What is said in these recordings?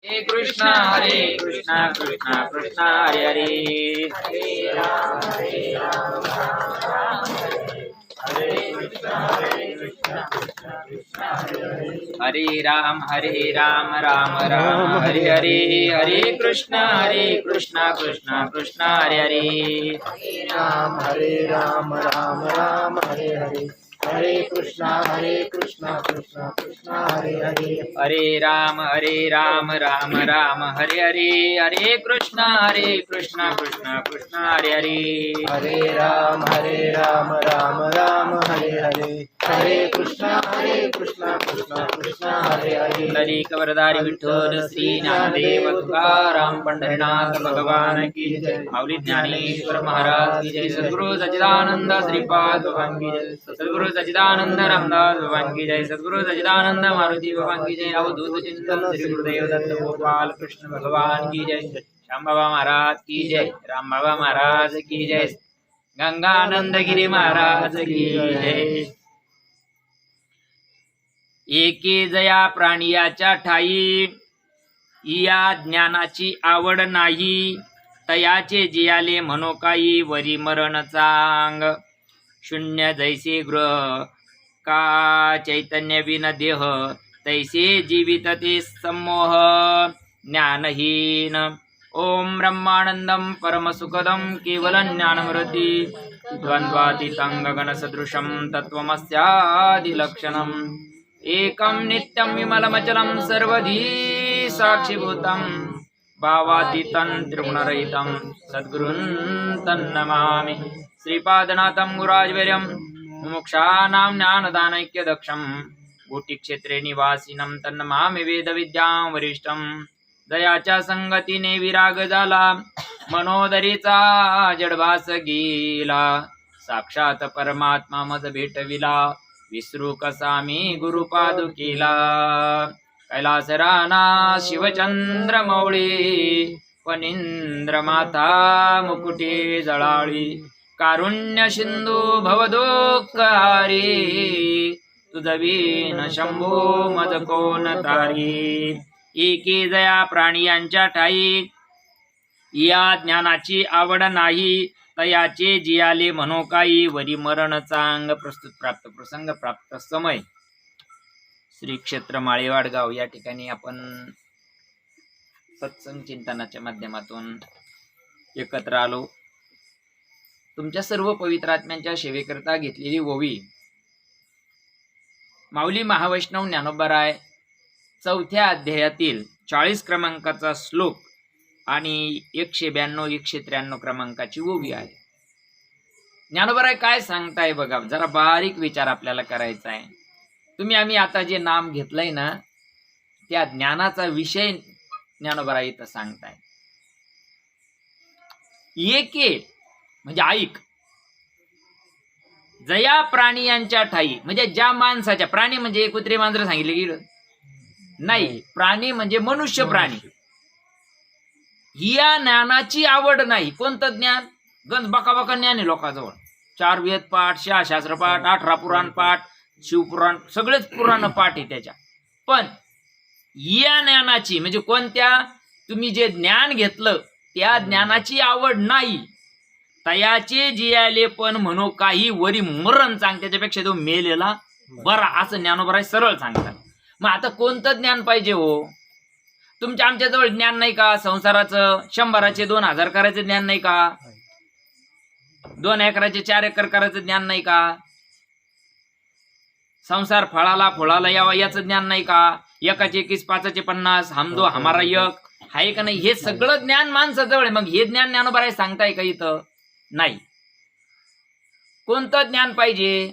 हरे कृष्णा कृष्णा कृष्णा हरे हरे, हरे राम राम हरे कृष्णा कृष्णा कृष्णा हरे राम राम राम हरे हरे, हरे कृष्णा कृष्णा कृष्णा हरे हरे, राम राम राम हरे हरे, हरे कृष्णा कृष्णा कृष्णा हरे हरे, हरे राम राम राम हरे हरे, हरे कृष्णा कृष्णा कृष्णा हरे हरे, हरे राम राम राम हरे हरे, हरे कृष्णा कृष्णा कृष्णा हरे हरे, हरी कवरदारी विठ्ठल श्री ज्ञानदेव तुकाराम पंढरीनाथ भगवान की जय, माऊली ज्ञानेश्वर महाराज की जय, सद्गुरु सच्चिदानंद श्रीपाद भगवान की जय, सद्गुरु सच्चिदानंद रामदास भगवान की जय, सद्गुरु सच्चिदानंद मारुति भगवान की जय, अवधूत चिंतन श्री गुरुदेव दत्त गोपाल कृष्ण भगवान की जय, श्याम बाबा महाराज की जय, राम बाबा महाराज की जय, गंगानंद गिरी महाराज की जय। एके जया प्राणियाच्या ठाई, या ज्ञानाची आवड नाही, तयाचे जियाले म्हणो काही, वरी मरण चांग, शून्य जैसे गृह का चैतन्य विन देह, तैसे जीवित ते सम्मोह ज्ञानहीन, ओम ब्रह्मानंदम परमसुखदम केवलं ज्ञानमृती, द्वंद्वातीतं गगनसदृशं तत्त्वमस्यादिलक्षणम्, एकं नित्यं विमलमचलं सर्वधी साक्षीभूतं, भावातीतं त्रिगुणरहितं सद्गुरुं तन्नमामि, श्रीपादनाथं गुराजवीर्यं मुमुक्षाणां ज्ञानदानैक्यदक्षं, गुटिक्षेत्रे निवासिनं तन्नमामि वेदविद्यां वरिष्ठं, दयाच्या संगतीने विराग झाला, मनोदरीचा जडभास गेला, साक्षात परमात्मा मज भेटविला, विसरू कसा मी गुरुपादुकीला, कैलास राणा शिवचंद्र मौळी, फणींद्र माता मुकुटे जळाळी, कारुण्य सिंधू भवदुःखहारी, तुझवीन शंभू मज कोण तारी, एके जया प्राणियांच्या ठाई, या ज्ञानाची आवड नाही, तयाचे जियाले म्हणो काही, वरी मरण चांग, प्रस्तुत प्राप्त प्रसंग प्राप्त समय, श्री क्षेत्र माळेवाड गाव या ठिकाणी आपण सत्संग चिंतनाच्या माध्यमातून एकत्र आलो. तुमच्या सर्व पवित्र आत्म्यांच्या सेवेकरता घेतलेली ओवी माऊली महावैष्णव ज्ञानोबाराय 4थ्या अध्यायातील 40 क्रमांकाचा श्लोक आणि 192 193 क्रमांकाची ओवी आहे. ज्ञानोबाराय काय सांगताय बघा, जरा बारीक विचार आपल्याला करायचा आहे. तुम्ही आम्ही आता जे नाम घेतलंय ना, त्या ज्ञानाचा विषय ज्ञानोबाराय इथं सांगताय. एके म्हणजे ऐक, जया प्राणी यांच्या ठाई, म्हणजे ज्या माणसाच्या, प्राणी म्हणजे कुत्रे मांजर सांगितले गेलं नाही, प्राणी म्हणजे मनुष्य प्राणी, या ज्ञानाची आवड नाही. कोणतं ज्ञान? गंज बका ज्ञान आहे लोकांजवळ, 4 वेद पाठ, 6 शास्त्र पाठ, 18 पुराण पाठ, शिवपुराण, सगळेच पुराण पाठ आहे त्याच्या. पण या ज्ञानाची म्हणजे कोणत्या, तुम्ही जे ज्ञान घेतलं त्या ज्ञानाची आवड नाही, तयाचे जियाले पण म्हणू काही, वरी मरण चांग, त्याच्यापेक्षा तो मेलेला बरा, असं ज्ञानोबराय सरळ सांगतात. मग आता कोणतं ज्ञान पाहिजे हो? तुमच्या आमच्याजवळ ज्ञान नाही का संसाराचं? 100चे 2000 करायचं ज्ञान नाही का? 2 एकराचे 4 एकर करायचं ज्ञान नाही का? संसार फळाला फुळाला यावा याचं ज्ञान नाही का? 1चे 21 5चे 50 हम दो हमारा एक आहे का नाही? हे सगळं ज्ञान माणसाजवळ आहे. मग हे ज्ञान ज्ञानोबाराय सांगताय का इथं? नाही. कोणतं ज्ञान पाहिजे?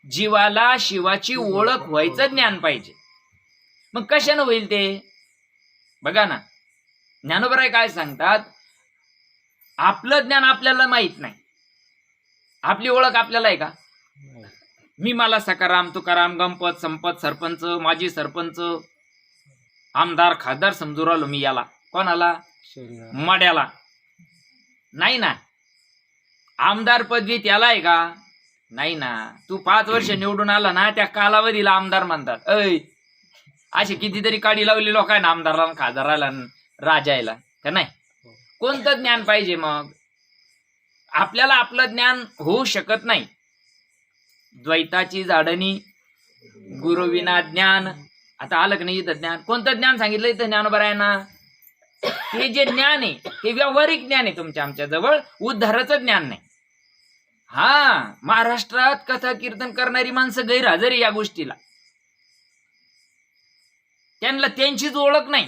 जीवाला शिवाची ओळख व्हायचं ज्ञान पाहिजे. मग कशानं होईल ते? बघा ना, ज्ञानोबाराय काय सांगतात, आपलं ज्ञान आपल्याला माहित नाही, आपली ओळख आपल्याला आहे का? मी मला सकाराम तुकाराम गणपत संपत सरपंच माजी सरपंच आमदार खासदार समजू राहिलो मी. याला कोणाला? मड्याला नाही ना. आमदार पदवी त्याला आहे का? नाही ना. तू 5 वर्ष निवडून आला ना, त्या कालावधीला आमदार म्हणतात. अशी कितीतरी काडी लावली लोकांना, आमदाराला, खासदाराला, राजायला, का नाही? कोणतं ज्ञान पाहिजे मग? आपल्याला आपलं ज्ञान होऊ शकत नाही. द्वैताची झाडणी गुरुविना ज्ञान. आता आलं की नाही इथं ज्ञान? कोणतं ज्ञान सांगितलं इथं ज्ञानोबा आहे ना? हे जे ज्ञान आहे ते व्यावहारिक ज्ञान आहे तुमच्या आमच्या जवळ, उद्धाराचं ज्ञान नाही. हा, महाराष्ट्रात कथा कीर्तन करणारी माणसं गैरहजर आहे या गोष्टीला. त्यांना त्यांचीच ओळख नाही.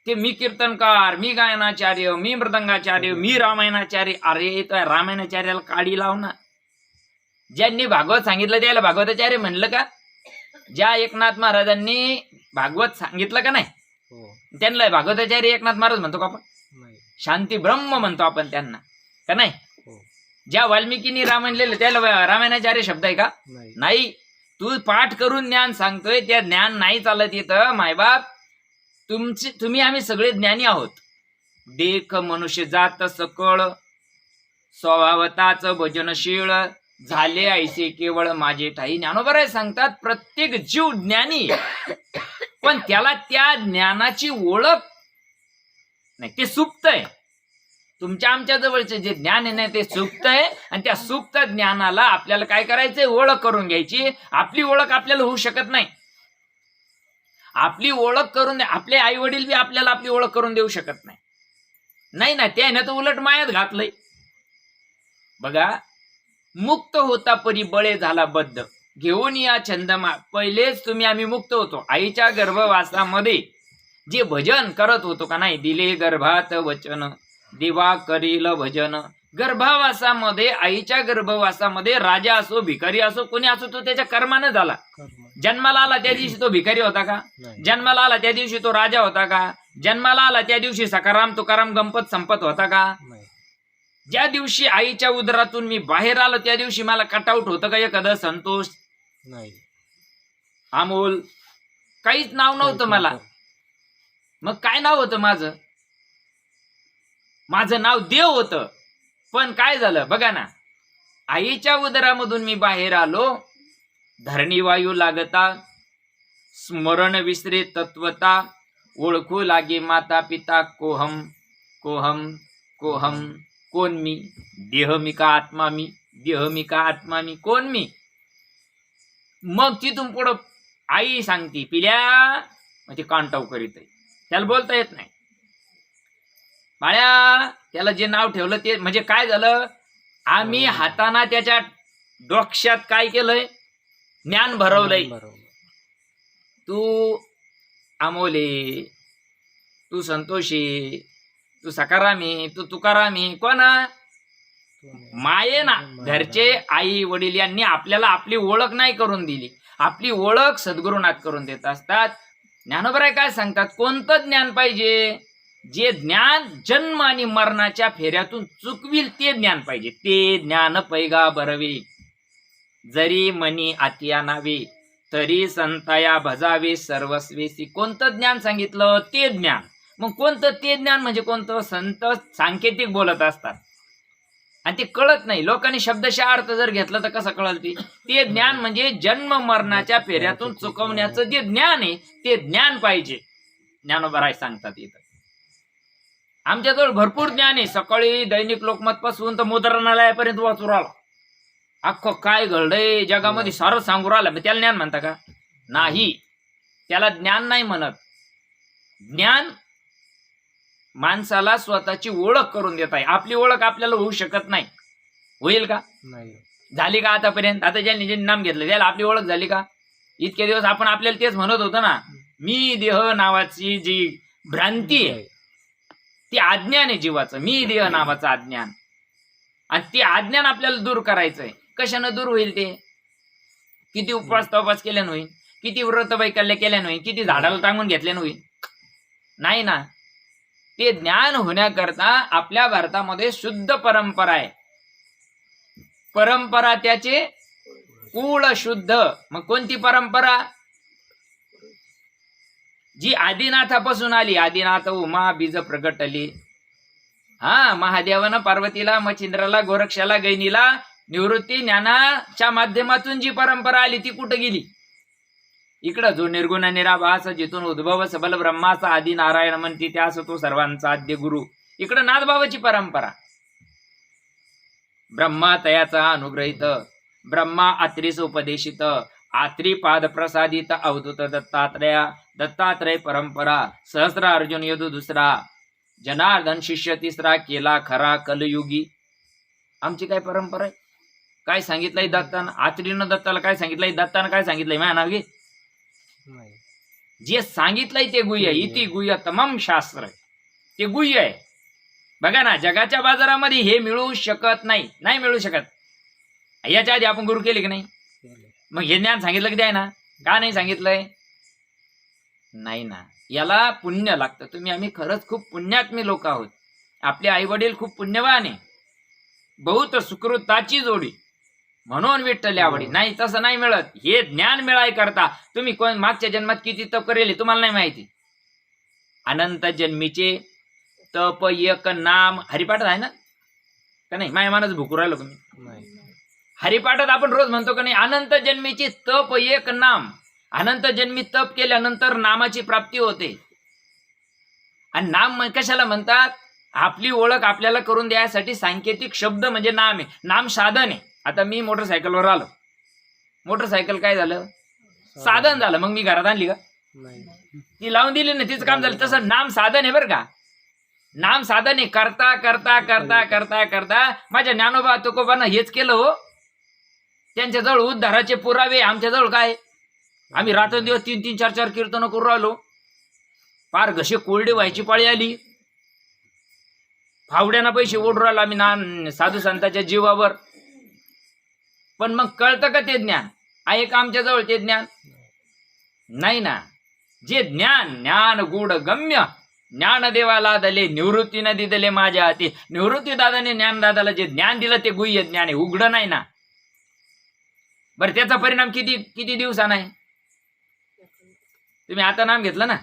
ते मी कीर्तनकार, मी गायनाचार्य, मी मृदंगाचार्य, मी रामायणाचार्य. अरे तो रामायणाचार्याला काडी लाव ना. ज्यांनी भागवत सांगितलं त्याला भागवताचार्य म्हणलं का? ज्या एकनाथ महाराजांनी भागवत सांगितलं का नाही, त्यांना भागवताचार्य एकनाथ महाराज म्हणतो का आपण? शांती ब्रह्म म्हणतो आपण त्यांना, का नाही? ज्या वाल्मिकीनी रामायण लिहिलं त्याला रामायणाचार्य शब्द आहे का? नाही. तू पाठ करून ज्ञान सांगतोय, त्या ज्ञान नाही चालत येतं. मायबाप, तुम्ही आम्ही सगळे ज्ञानी आहोत. देख मनुष्य जात सकळ, स्वभावताच भजनशीळ, झाले ऐसे केवळ माझे ठाई. ज्ञानोबा सांगतात प्रत्येक जीव ज्ञानी, पण त्याला त्या ज्ञानाची ओळख नाही, ते सुप्त आहे. तुमच्या आमच्या जवळचे जे ज्ञान आहे ना ते सुप्त आहे, आणि त्या सुप्त ज्ञानाला आपल्याला काय करायचंय? ओळख करून घ्यायची. आपली ओळख आपल्याला होऊ शकत नाही. आपली ओळख करून आपले आई वडील बी आपल्याला आपली ओळख करून देऊ शकत नाही. नाही ना, त्याने तर उलट मायात घातलंय. बघा, मुक्त होता परी बळे झाला बद्ध, घेऊन या छंदमा. पहिलेच तुम्ही आम्ही मुक्त होतो. आईच्या गर्भवासामध्ये जे भजन करत होतो का नाही, दिले गर्भात वचन देवा करील भजन. गर्भावासामध्ये, आईच्या गर्भवासामध्ये राजा असो भिकारी असो कोणी असो, तो त्याच्या कर्मानं झाला. जन्माला आला त्या दिवशी तो भिकारी होता का? जन्माला आला त्या दिवशी तो राजा होता का? जन्माला आला त्या दिवशी सकाराम तुकाराम गणपत संपत होता का? ज्या दिवशी आईच्या उदरातून मी बाहेर आलो त्या दिवशी मला कटआउट होतं का एखादं? संतोष नाही, अमोल, काहीच नाव नव्हतं मला. मग काय नाव होतं माझं? माझं नाव देव होतं. पण काय झालं बघा ना, आईच्या उदरामधून मी बाहेर आलो, धरणी वायू लागता, स्मरण विसरे तत्वता, ओळखू लागे माता पिता, कोहम कोहम कोहम. कोण मी? देह मी का आत्मा मी? देह मी का आत्मा मी? कोण मी? मग तिथून पुढं आई सांगती पिल्या, मग ते कांटाव करीत आहे, त्याला बोलता येत नाही. बाळ्या, त्याला जे नाव ठेवलं ते म्हणजे काय झालं? आम्ही हाताना त्याच्या डोक्यात काय केलंय? ज्ञान भरवलंय. तू अमोले, तू संतोषी, तू सकारामी, तू तुकारामी. कोण? माये ना. घरचे आई वडील यांनी आपल्याला आपली ओळख नाही करून दिली. आपली ओळख सद्गुरुनाथ करून देत असतात. ज्ञानोबा काय सांगतात? कोणतं ज्ञान पाहिजे? जे ज्ञान जन्म आणि मरणाच्या फेऱ्यातून चुकविल ते ज्ञान पाहिजे. ते ज्ञान पैगा बरवे, जरी मनी आतिया नावे, तरी संताया भजावे सर्वस्वेसी. कोणतं ज्ञान सांगितलं? ते ज्ञान. मग कोणतं ते ज्ञान म्हणजे कोणतं? संत सांकेतिक बोलत असतात आणि ते कळत नाही. लोकांनी शब्दशः अर्थ जर घेतला तर कसं कळल? ते ज्ञान म्हणजे जन्म मरणाच्या फेऱ्यातून चुकवण्याचं जे ज्ञान आहे ते ज्ञान पाहिजे. ज्ञानोबा सांगतात इथं. आमच्याजवळ भरपूर ज्ञान आहे. सकाळी दैनिक लोकमत पासून तर मुद्रणालयापर्यंत वाचू राहिला. अख्खं काय घडलंय जगामध्ये सारं सांगू राहिलं. त्याला ज्ञान म्हणता का? नाही, त्याला ज्ञान नाही म्हणत. ज्ञान माणसाला स्वतःची ओळख करून देत आहे. आपली ओळख आपल्याला होऊ शकत नाही. होईल का? नाही. झाली का आतापर्यंत? आता ज्यांनी जे नाम घेतलं त्याला आपली ओळख झाली का? इतके दिवस आपण आपल्याला तेच म्हणत होतो ना, मी देह नावाची जी भ्रांती आहे ती अज्ञान आहे जीवाचं. मी देह नावाचं अज्ञान, आणि ते अज्ञान आपल्याला दूर करायचंय. कशानं दूर होईल ते? किती उपवास तपास केल्यानं होईल? किती व्रत वैकल्य केल्यानं होईल? किती झाडाला टांगून घेतल्यानं होईल? नाही ना. ते ज्ञान होण्याकरता आपल्या भारतामध्ये शुद्ध परंपरा आहे. परंपरा त्याचे कुळ शुद्ध. मग कोणती परंपरा? जी आदिनाथापासून आली. आदिनाथ उमा बीज प्रगटली. हा, महादेवानं पार्वतीला, मच्छिंद्राला, गोरक्षाला, गैनीला निवृत्ती ज्ञानाच्या माध्यमातून जी परंपरा आली ती कुठं गेली? इकडं जो निर्गुण निराभास जिथून उद्भव सबल ब्रह्माचा आदी नारायण म्हणती त्यास तो सर्वांचा आद्य गुरु. इकडं नादभावाची परंपरा. ब्रह्मा तयाचा अनुग्रहित, ब्रह्मा आत्रीस उपदेशित, आत्री पाद प्रसादित अवधूत दत्तात्रया, दत्तात्रय परंपरा, सहस्र अर्जुन यदु दुसरा, जनार्दन शिष्य तिसरा, केला खरा कलयुगी. आमची काय परंपरा आहे? काय सांगितलंय दत्तानं? आत्रीनं दत्ताला काय सांगितलंय? दत्तानं काय सांगितलंय? माझ्या नाव घे. जे सांगितलंय ते गुह्य. इति गुह्य तमाम शास्त्र आहे, ते गुह्य आहे. बघा ना, जगाच्या बाजारामध्ये हे मिळू शकत नाही, नाही मिळू शकत. याच्या आधी आपण गुरु केले की नाही? मग हे ज्ञान सांगितलं की आहे ना? का नाही सांगितलंय? नाही ना. याला पुण्य लागतं. आम्ही खरंच खूप पुण्यात्मी लोक आहोत. आपले आई वडील खूप पुण्यवान आहे. बहुत सुकृताची जोडी म्हणून विठ्ठल आवडी. नाही तसं नाही मिळत. हे ज्ञान मिळाय करता तुम्ही कोण मागच्या जन्मात किती तप करेल तुम्हाला नाही माहिती. अनंत जन्मीचे तप एक नाम. हरिपाठात आहे ना का नाही? माया मानच भुकू राहिलो तुम्ही. हरिपाठात आपण रोज म्हणतो का नाही? अनंत जन्मीचे तप एक नाम. अनंत जन्मी तप केल्यानंतर नामाची प्राप्ती होते. आणि नाम कशाला म्हणतात? आपली ओळख आपल्याला करून द्यायसाठी सांकेतिक शब्द म्हणजे नाम आहे. नाम साधन आहे. आता मी मोटरसायकलवर आलो, मोटरसायकल काय झालं? साधन झालं. मग मी घरात आणली का? ती लावून दिली ना, तिचं काम झालं. तसं नाम साधन आहे बरं का. नाम साधन आहे. करता करता करता करता करता माझ्या ज्ञानोबा तुकोबानं हेच केलं हो. त्यांच्याजवळ उद्धाराचे पुरावे. आमच्याजवळ काय? आम्ही रात्रंदिवस 3-3, 4-4 कीर्तन करून राहिलो. फार घसे कोरडे व्हायची पाळी आली. फावड्याना पैसे ओढून राहिलो आम्ही साधू संतांच्या जीवावर. पण मग कळतं का ते ज्ञान? आहे का आमच्याजवळ ते ज्ञान? नाही ना. जे ज्ञान, ज्ञान गुढ गम्य, ज्ञान देवाला दले निवृत्तीने दिदले माझ्या हाती. निवृत्ती दादाने ज्ञान दादाला जे ज्ञान दिलं ते गुह्य ज्ञान आहे, उघड नाही ना. बरं, त्याचा परिणाम किती किती दिवसानं आहे? तुम्ही आता नाम घेतलं ना,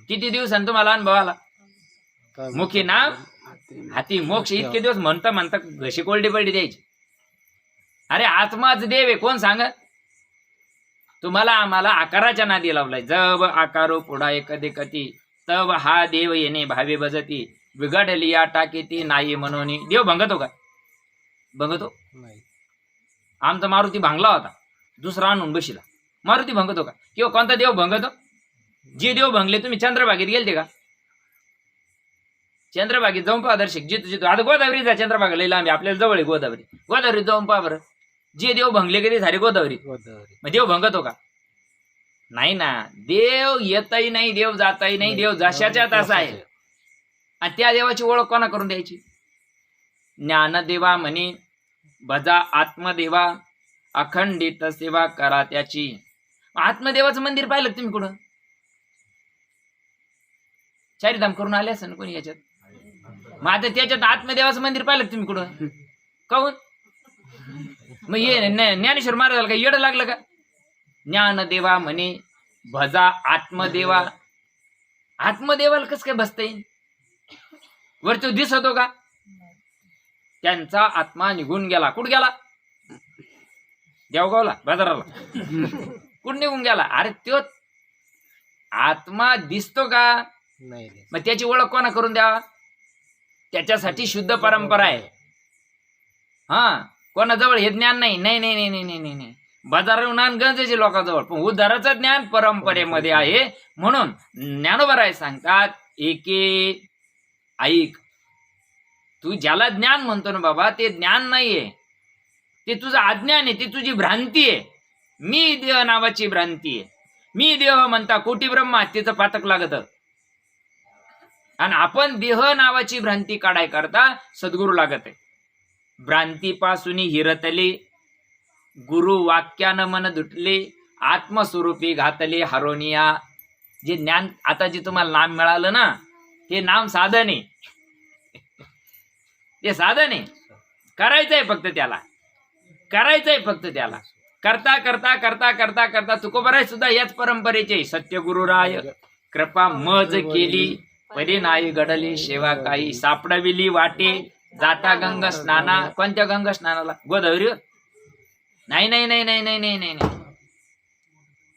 किती दिवसांनी तुम्हाला अनुभव आला? मुखी नाम हाती मोक्ष. इतके दिवस म्हणता म्हणता घशी कोरडी पडली द्यायची. अरे आत्माच देव आहे. कोण सांगत तुम्हाला? आम्हाला आकाराच्या नादी लावलाय. जब आकारो पुढा कधी कधी तब हा देव येणे भावे भजती. बिघडली या टाकीती नाही म्हणून. देव भंगतो का? भंगतो? आमचा मारुती भांगला होता, दुसरा आणून बशिला. मारुती भंगतो का? किंवा कोणता देव भंगतो? जे देव भंगले तुम्ही चंद्रभागेत गेलते का? चंद्रभागेत जाऊन पहा दर्शक. जिथं जिथं आता गोदावरी जा. चंद्रभागा लांब आहे, आपल्याला जवळ आहे गोदावरी. गोदावरीत जाऊन पहा बरं. जे देव भंगले कधी झाले गोदावरीत. मग देव भंगतो का? नाही ना. देव येतही नाही, देव जाताही नाही. देव जशाच्या तसा आहे. आणि त्या देवाची ओळख कोणा करून द्यायची? ज्ञानदेवा म्हणे भजा आत्मदेवा, अखंडित सेवा करा त्याची. आत्मदेवाचं मंदिर पाहिलं तुम्ही कुठं? चारिधाम करून आले असं कोणी याच्यात? मग आता त्याच्यात आत्मदेवाचं मंदिर पाहिलं तुम्ही कुठं? काहून? मग ये ज्ञानेश्वर महाराजाला काय येडं लागलं का? ज्ञानदेवा म्हणे भजा आत्मदेवा. आत्मदेवाला कसं काय बसता येईल? वर तो दिसतो का? त्यांचा आत्मा निघून गेला. कुठं गेला? देवगावला, बाजाराला. कुठं निघून गेला? अरे तो आत्मा दिसतो का? नाही. मग त्याची ओळख कोणा करून द्यावा? त्याच्यासाठी शुद्ध परंपरा आहे. हा, कोणाजवळ हे ज्ञान नाही. नाही नाही नाही नाही नाही नाही. बाजारावर ज्ञान गंजेचे लोकांजवळ, पण उद्धाराचं ज्ञान परंपरेमध्ये आहे. म्हणून ज्ञानोबराय सांगतात एके ऐक. तू ज्याला ज्ञान म्हणतो ना बाबा, ते ज्ञान नाहीये, ते तुझं अज्ञान आहे, ती तुझी भ्रांती आहे. मी देह नावाची भ्रांती आहे. मी देह म्हणता कोटी ब्रह्मा, तिचं पातक लागत. आणि आपण देह नावाची भ्रांती काढाय करता सद्गुरू लागत आहे. भ्रांतीपासून हिरतले गुरु वाक्यानं मन दुटले, आत्मस्वरूपी घातले हरोनिया. जे ज्ञान आता जे तुम्हाला नाम मिळालं ना, ते नाम साधन आहे. ते साधन आहे. करायचंय फक्त त्याला, करायचंय फक्त त्याला. करता करता करता करता करता तुकोबराय सुद्धा याच परंपरेचे. सत्यगुरुराय कृपा मज केली, परी नाही घडली सेवा काही. सापडविली वाटे जाता गंग स्नाना. कोणत्या गंग स्नानाला? गोदावरीवर? नाही नाही नाही नाही नाही नाही नाही.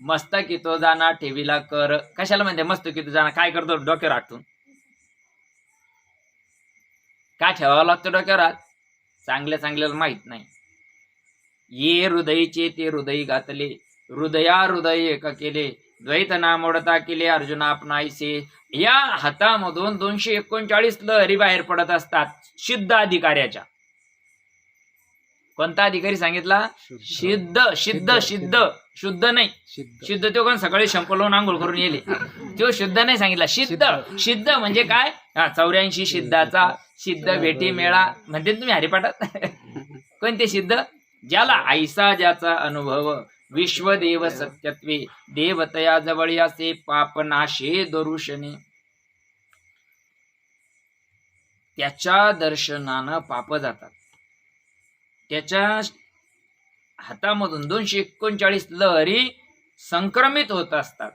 मस्तकी तो जाना ठेवीला कर. कशाला म्हणते मस्तकी तो जाना? काय करतो डोक्यावर हात ठेवून? काय ठेवावं लागतं डोक्यावर हात? चांगल्याला माहित नाही. ये हृदयीचे ते हृदयी घातले, हृदया हृदय एका केले, द्वैत नामोडता केले अर्जुना आपणाईसे. या हातामधून 239 लहरी बाहेर पडत असतात सिद्ध अधिकाऱ्याच्या. कोणता अधिकारी सांगितला? सिद्ध. शुद्ध नाही. सिद्ध तो कोण सकाळी शंपू लावून आंघोळ करून येले, तो शुद्ध नाही सांगितला. सिद्ध म्हणजे काय? 84 सिद्धाचा सिद्ध भेटी मेळा म्हणते तुम्ही हरिपाठात. कोणते सिद्ध? ज्याला ऐसा ज्याचा अनुभव, विश्वदेव सत्यत्वे, देवतया जवळ असे पापनाशे दरुशने. त्याच्या दर्शनानं पाप जातात. त्याच्या हातामधून 239 लहरी संक्रमित होत असतात.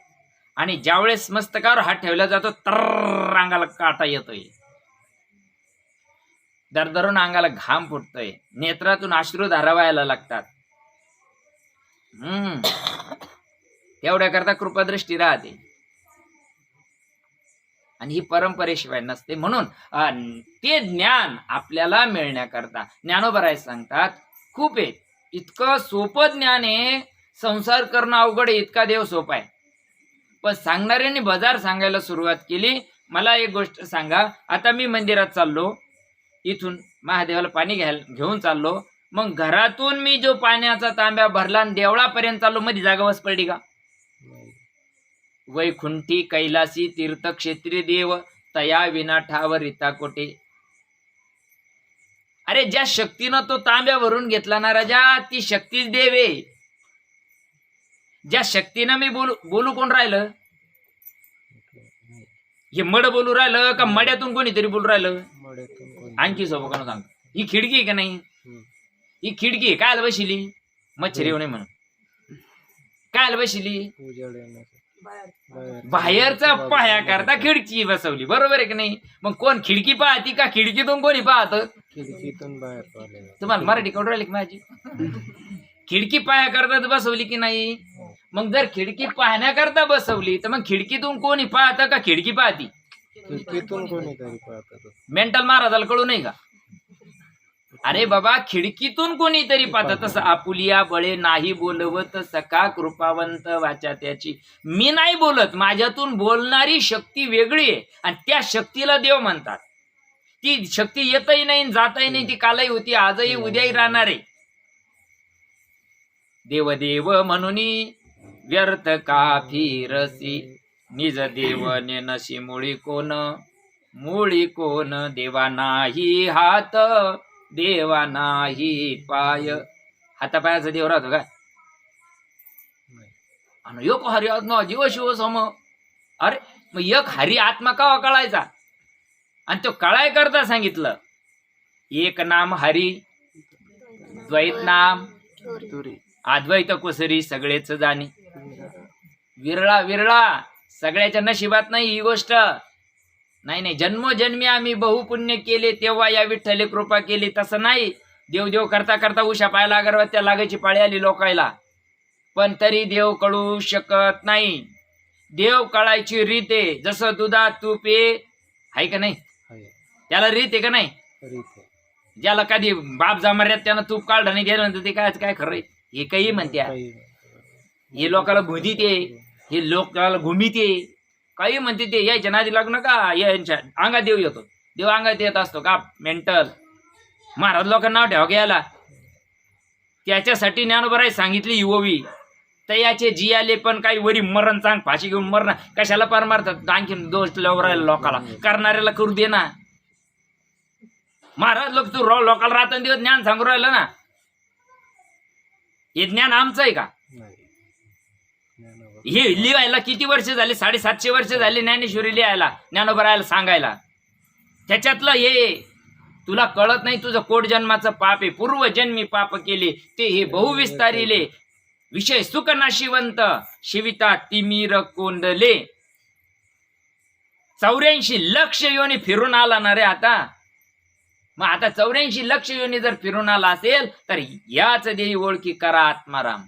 आणि ज्यावेळेस मस्तकावर हात ठेवला जातो तर अंगाला काटा येतोय, दरदरून अंगाला घाम फुटतोय, नेत्रातून अश्रू व्हायला लागतात. एवढ्या करता कृपादृष्टी राहते. आणि ही परंपरेशिवाय नसते. म्हणून ते ज्ञान आपल्याला मिळण्याकरता ज्ञानोबराय सांगतात खूप आहे. इतकं सोपं ज्ञान आहे. संसार करणं अवघड आहे, इतका देव सोपा आहे. पण सांगणाऱ्यांनी बाजार सांगायला सुरुवात केली. मला एक गोष्ट सांगा, आता मी मंदिरात चाललो, इथून महादेवाला पाणी घेऊन चाललो, मग घरातून मी जो पाण्याचा तांब्या भरला आणि देवळापर्यंत चाललो, मध्ये जागा वस पडली का? वैकुंठी कैलासी तीर्थक्षेत्री देव तया विना ठाव रिता कोटे. अरे ज्या शक्तीनं तो तांब्या भरून घेतला ना राजा, ती शक्तीच देव आहे. ज्या शक्तीनं मी बोलू कोण राहिलं? हे मड बोलू राहिलं का मड्यातून कोणीतरी बोलू राहिलं? आणखी सोबत कोण सांग. ही खिडकी आहे का नाही? ही खिडकी आहे. काय बसली? मच्छर येऊ नये म्हणून. काय बसली? बाहेरचा पाया करता खिडकी बसवली, बरोबर आहे की नाही? मग कोण खिडकी पाहती का खिडकीतून कोणी पाहत? खिडकीतून बाहेर. तुम्हाला मराठी कळून राहिली की माझी? खिडकी पाया करता बसवली की नाही? मग जर खिडकी पाहण्याकरता बसवली तर मग खिडकीतून कोणी पाहतं का खिडकी पाहती? खिडकीतून कोणीतरी पाहत. मेंटल महाराजाला कळू नाही का? अरे बाबा, खिडकीतून कोणीतरी पाहत. तसं आपुलिया बळे नाही बोलवत सका कृपावंत वाचा त्याची. मी नाही बोलत, माझ्यातून बोलणारी शक्ती वेगळी आहे आणि त्या शक्तीला देव म्हणतात. ती शक्ती येतही नाही जातही नाही, ती कालही होती आजही उद्याही राहणार आहे. देव म्हणून व्यर्थ का फिरसी, निज देव नेनशी मुळी कोण देवा नाही हात देवा नाही पाय. हातापायाचा देव राहतो का? आणि एक हरी आत्मा जीव शिव सम. अरे मग एक हरी आत्मा का कळायचा? आणि तो कळाय करता सांगितलं, एक नाम हरी, द्वैत नाम अद्वैत कुसरी सगळेच जाणी. विरळा सगळ्याच्या नशिबात नाही ही गोष्ट. नाही, जन्मोजन्मी आम्ही बहुपुण्य केले तेव्हा या विठ्ठले कृपा केली, तसं नाही. देव करता करता उशा पायाला अगरबत्त्या लागायची पाळी आली लोकायला, पण तरी देव कळू शकत नाही. देव कळायची रीत आहे. जसं दुधात तूप आहे का नाही, त्याला रीत आहे का नाही? ज्याला कधी बाप जामाऱ्यात त्यानं तूप काढलं नाही गेलं नंतर ते काय खरंय? हे काही म्हणत्या, हे लोकाला भुंदीत आहे, हे लोकाला घुमीत आहे, काही म्हणते ते. यायच्या नादी लागणं का? यांच्या अंगात देव येतो. देव अंगात येत असतो का? मेंटल. महाराज लोकांना नाव ठेवा घ्यायला. त्याच्यासाठी ज्ञानोबराय सांगितली ओवी. तयाचे जी आले पण काही वरी मरण चांग फाशी घेऊन मरण कशाला पार मारतात? आणखीन दोष लवरायला लोकाला, करणाऱ्याला करू दे ना. महाराज लोक तू लोकाला रात्र दिवस ज्ञान सांगू राहिलं ना. हे ज्ञान आमचं आहे का? हे लिहायला किती वर्ष झाले? 750 वर्ष झाले ज्ञानेश्वरी लिहायला, ज्ञानोबरायला सांगायला. त्याच्यातलं हे तुला कळत नाही. तुझं कोट जन्माचं पाप आहे, पूर्वजन्मी पाप केले ते हे बहुविस्तारिले. विषय सुख नाशिवंत शिविता तिमीर कोंडले. 84 लक्ष योनी फिरून आला ना रे आता. मग आता 84 लक्ष योनी जर फिरून आला असेल तर याच देही ओळखी करा आत्माराम.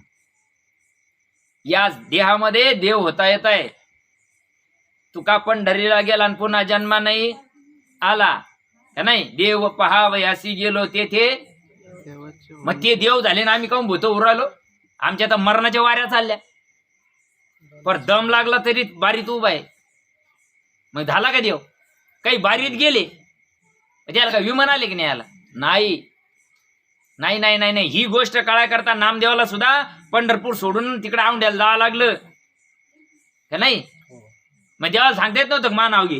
या देहामध्ये देव होता येत आहे. तुका पंढरीला गेला आणि पुन्हा जन्मा नाही आला का नाही. देव पहावयासी गेलो तेथे, मग ते देव झाले ना आम्ही काऊन भूत उरालो. आमच्या तर मरणाच्या वाऱ्या चालल्या, पर दम लागला तरी बारीत उभा आहे. मग झाला का देव? काही बारीत गेले त्याला का विमान आले की नाही आला? नाही नाही नाही नाही नाही. ही गोष्ट कळायकरता नामदेवाला सुद्धा पंढरपूर सोडून तिकडे औंढ्याला जावं लागलं का नाही. मग देवाला सांगता येत नव्हतं मा नाव घे,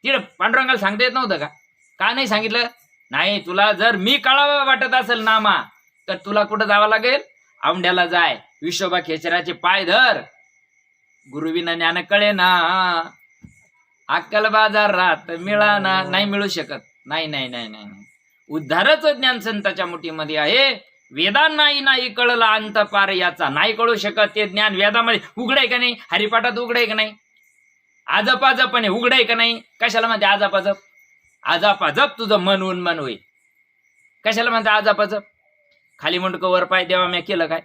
तिकडे पांडुरंगाला सांगता येत नव्हतं का? का नाही सांगितलं? नाही, तुला जर मी कळावा वाटत असेल नामा तर तुला कुठं जावं लागेल? औंढ्याला जाय, विश्वोबा खेचराचे पाय धर. गुरुविना ज्ञान कळे ना, अक्कल बाजारात मिळाना. नाही मिळू शकत. नाही नाही नाही नाही नाही. उद्धारच ज्ञान संताच्या मुठीमध्ये आहे. वेदांनाही नाही कळला अंत पार याचा. नाही कळू शकत ते ज्ञान वेदामध्ये उघडय का नाही? हरिपाठात उघडय का नाही? आजपाजपणे उघडय का नाही? कशाला म्हणते आजापाजप? आजापाजप तुझं मन उन्मन होईल. कशाला म्हणते आजापाजप? खाली मुंडकं वर पाय देवा मी केलं काय?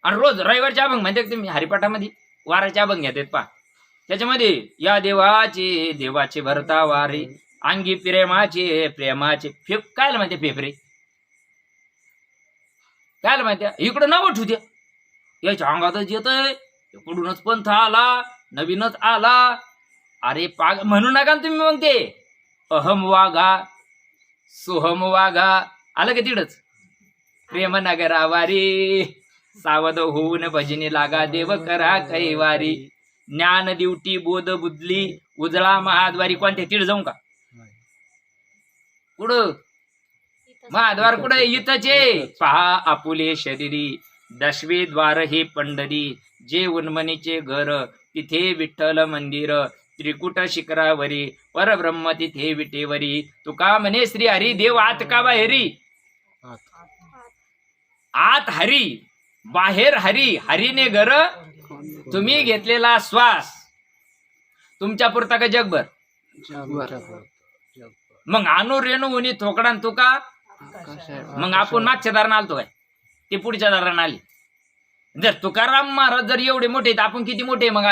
आणि रोज रविवारच्या अभंग म्हणते तुम्ही हरिपाठामध्ये वाराचे अभंग घेतात पा. त्याच्यामध्ये या देवाचे भरता वारी, अंगी प्रेमाचे कायला म्हणते फेफरे? कायला माहिती? इकडं नाव उठू द्या, याच्या अंगातच येतय, इकडूनच पंथ आला, नवीनच आला. अरे पाग म्हणू नका तुम्ही. मग ते अहम वाघा सोहम वाघा आलं का तिकडच? प्रेम नगरा वारी, सावध होऊन भजनी लागा, देव करा कैवारी. ज्ञान दिवटी बोध बुदली, उजळा महाद्वारी. कोणत्या तिड जाऊ का? कुठं महाद्वार? कुठे? इथचे पहा आपुले शरीरी, दशवे द्वार हे पंढरी. जे उन्मनीचे घर, तिथे विठ्ठल मंदिर. त्रिकुट शिखरावरी, परब्रह्म तिथे विटेवरी. तुका म्हणे श्री हरी, देव आत का बाहेरी? आत हरी, बाहेर हरी. हरीने घर, तुम्ही घेतलेला श्वास तुमच्या पुरता का जगभर? मग अनु रेणू उनी थोकडा तुका. मग आपण मागच्या दारानं आलतो काय? ते पुढच्या दारानं आली. जर तुकाराम महाराज जर एवढे मोठे तर आपण किती मोठे? मग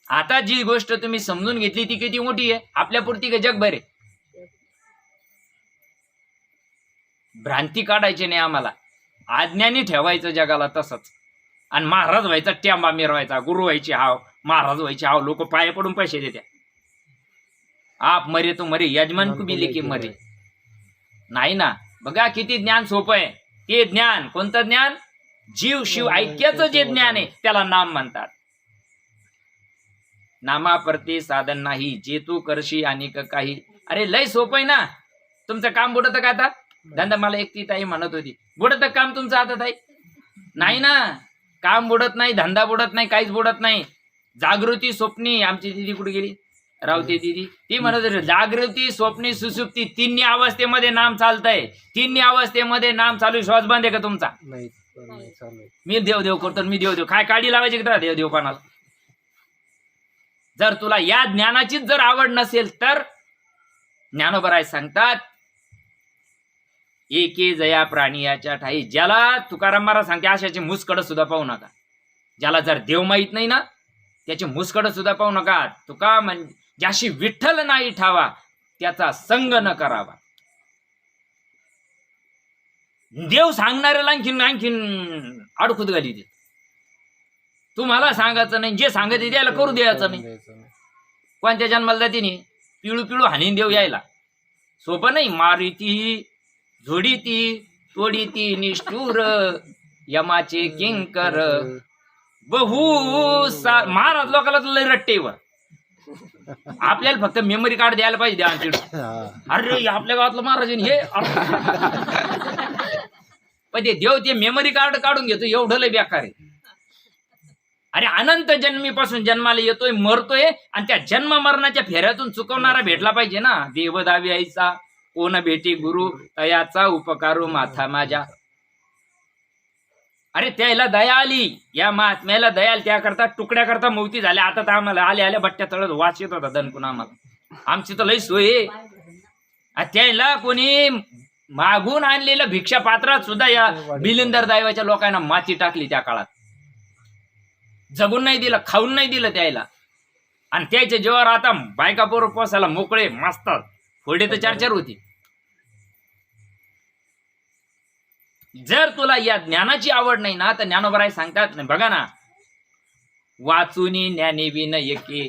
आता जी गोष्ट तुम्ही समजून घेतली ती किती मोठी आहे? आपल्या पुरती का जगभर आहे? भ्रांती काढायची नाही आम्हाला, आज्ञानी ठेवायचं जगाला तसंच. आणि महाराज व्हायचा, ट्याबा मिरवायचा, गुरु व्हायची हाव, महाराज व्हायची हाव. लोक पाया पडून पैसे देत्या. आप मरे तो मरे, यजमान को भी लेके मरे. नाही ना. बघा किती ज्ञान सोपं आहे. ते ज्ञान कोणतं ज्ञान? जीव शिव ऐक्याचं जे ज्ञान आहे त्याला नाम म्हणतात. नामाप्रती साधन नाही, जे तू करशी अनेक काही. अरे लय सोपं आहे ना. तुमचं काम बुडत का आता? धंदा मला एक ती ताई म्हणत होती, बुडत काम तुमचं आता ताई? नाही ना, काम बुडत नाही, धंदा बुडत नाही, काहीच बुडत नाही. जागृती स्वप्नी, आमची दिदी कुठे गेली? रावते दिदी. ती म्हणत होती जागृती स्वप्नी सुसुप्ती तिन्ही अवस्थेमध्ये नाम चालतंय. तिन्ही अवस्थेमध्ये नाम चालू. श्वास बंद आहे का तुमचा? मी देव देव करतो, मी देव देव काय काढी लावायची का देव देवपणाला? जर तुला या ज्ञानाचीच जर आवड नसेल तर ज्ञानोबराय सांगतात, एके जया प्राणी याच्या ठाई. ज्याला तुकाराम महाराज सांगते अशाचे मुसकडं सुद्धा पाहू नका. ज्याला जर देव माहित नाही ना त्याचे मुसकडं सुद्धा पाहू नका. तुका म्हणजे ज्याशी विठ्ठल नाही ठावा त्याचा संग न करावा. देव सांगणाऱ्याला आणखीन अडखुत घाली देत. तुम्हाला सांगायचं नाही, जे सांगत त्याला करू द्यायचं नाही. कोणत्या जन्माला जाते पिळू पिळू हानी देव यायला सोपं नाही. मारिती झोडीती तोडीती निष्ठुर, यमाचे किंकर बहु महाराज लोकांना लय रट्टेवर. आपल्याला फक्त मेमरी कार्ड द्यायला पाहिजे द्या. अरे आपल्या गावातलं महाराज हे पण ते देव ते मेमरी कार्ड काढून घेतो, एवढं लय बेकार आहे. अरे अनंत जन्मीपासून जन्माला येतोय, मरतोय, आणि त्या जन्म मरणाच्या फेऱ्यातून चुकवणारा भेटला पाहिजे ना. देव दावी आईचा कोण भेटी गुरु, तयाचा उपकारू माथा माझ्या. अरे त्याला दया आली, या महात्म्याला दया आली, त्याकरता तुकड्या करता मोती झाल्या. आता तर आम्हाला आल्या आल्या बट्ट्या तळत वाच येत होता दणकून आम्हाला. आमची तर लई सोय. त्याला कोणी मागून आणलेल्या भिक्षा पात्रात सुद्धा या बिलिंदर दैवाच्या लोकांना माती टाकली त्या काळात. जगून नाही दिलं, खाऊन नाही दिलं त्याला. आणि त्याच्या जेव्हा आता बायका पोरं पोसायला मोकळे मस्त फोडे तर 4-4 होती. जर तुला या ज्ञानाची आवड नाही ना तर ज्ञानोबराय सांगतात नाही बघा ना, वाचुनी ज्ञानी विन एके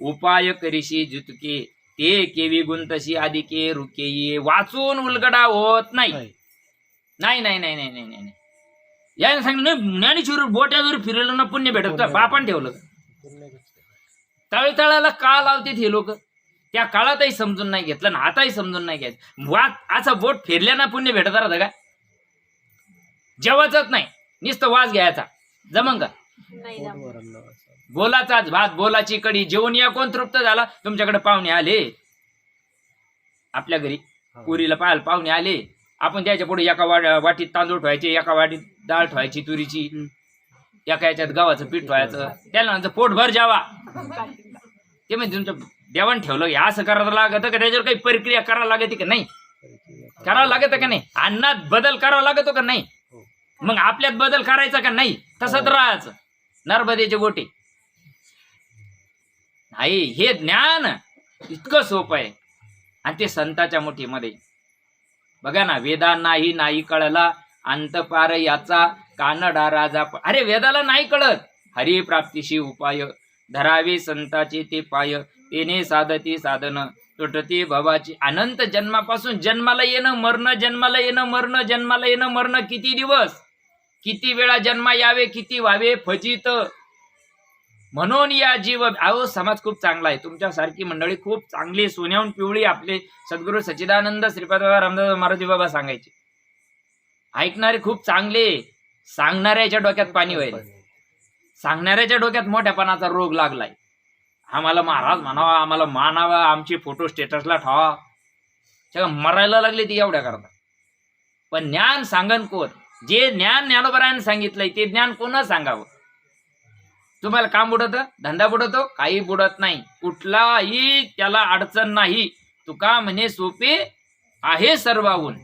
उपाय करीशी जुतके ते केवी गुंतशी आदिके रुके ये. वाचून उलगडा होत नाही. नाही नाही नाही नाही नाही नाही याने सांगितलं ज्ञानेश्वर बोट्यावर फिरलं ना पुण्य भेटत. बापान ठेवलं. तळतळाला का लावतात हे लोक? त्या काळातही समजून नाही घेतलं ना आताही समजून नाही घ्यायचं. असा बोट फिरल्या ना पुण्य भेटत राहतं का? जेवायचंच नाही, नुसतं वास घ्यायचा. जमंग का? बोलाचाच भात, बोलाची कडी. जेवून या कोण तृप्त झाला? तुमच्याकडे पाहुणे आले आपल्या घरी, पुरीला पाहायला पाहुणे आले. आपण त्याच्या पुढे एका वाटीत तांदूळ ठेवायचे, एका वाटीत डाळ ठेवायची तुरीची, एका याच्यात गव्हाचं पीठ ठेवायचं. त्याला म्हणतं पोटभर जेवा. ते म्हणजे तुमचं देवाण ठेवलं हे असं करायला लागतं का? त्याच्यावर काही प्रक्रिया करायला लागते का नाही? करावं लागतं का नाही? अन्नात बदल करावा लागतो का नाही? मग आपल्यात बदल करायचा का नाही? तसंच राहायचं. नर्मदेचे गोटे नाही. हे ज्ञान इतकं सोपं आहे आणि ते संताच्या मुठीमध्ये. बघा ना, वेदांनाही नाही कळला अंतपार याचा कानडा राजा. अरे वेदाला नाही कळत. हरिप्राप्तीशी उपाय धरावे संताचे ते पाय. तेने साधती साधन तुटती भवाची. अनंत जन्मापासून जन्माला येणं मरणं, जन्माला येणं मरणं, जन्माला येणं मरणं. किती दिवस, किती वेळा जन्मा यावे, किती व्हावे फजित. म्हणून या जीव अहो समाज खूप चांगला आहे. तुमच्यासारखी मंडळी खूप चांगली, सोन्याहून पिवळी. आपले सद्गुरू सच्चिदानंद श्रीपाद रामदास महाराज बाबा सांगायचे. ऐकणारे खूप चांगले, सांगणाऱ्याच्या डोक्यात पाणी व्हायला. सांगणाऱ्याच्या डोक्यात मोठ्यापणाचा रोग लागलाय. आम्हाला महाराज म्हणावा, आम्हाला मानावा, आमची फोटो स्टेटसला ठेवा. सगळं मरायला लागले ती एवढ्या करता. पण ज्ञान सांगन कोण? जे ज्ञान ज्ञानोबरायाने सांगितलंय ते ज्ञान कोण सांगावं? तुम्हाला काम बुडत, धंदा बुडतो, काही बुडत नाही. कुठलाही त्याला अडचण नाही. तुका म्हणे सोपे आहे सर्वाहून.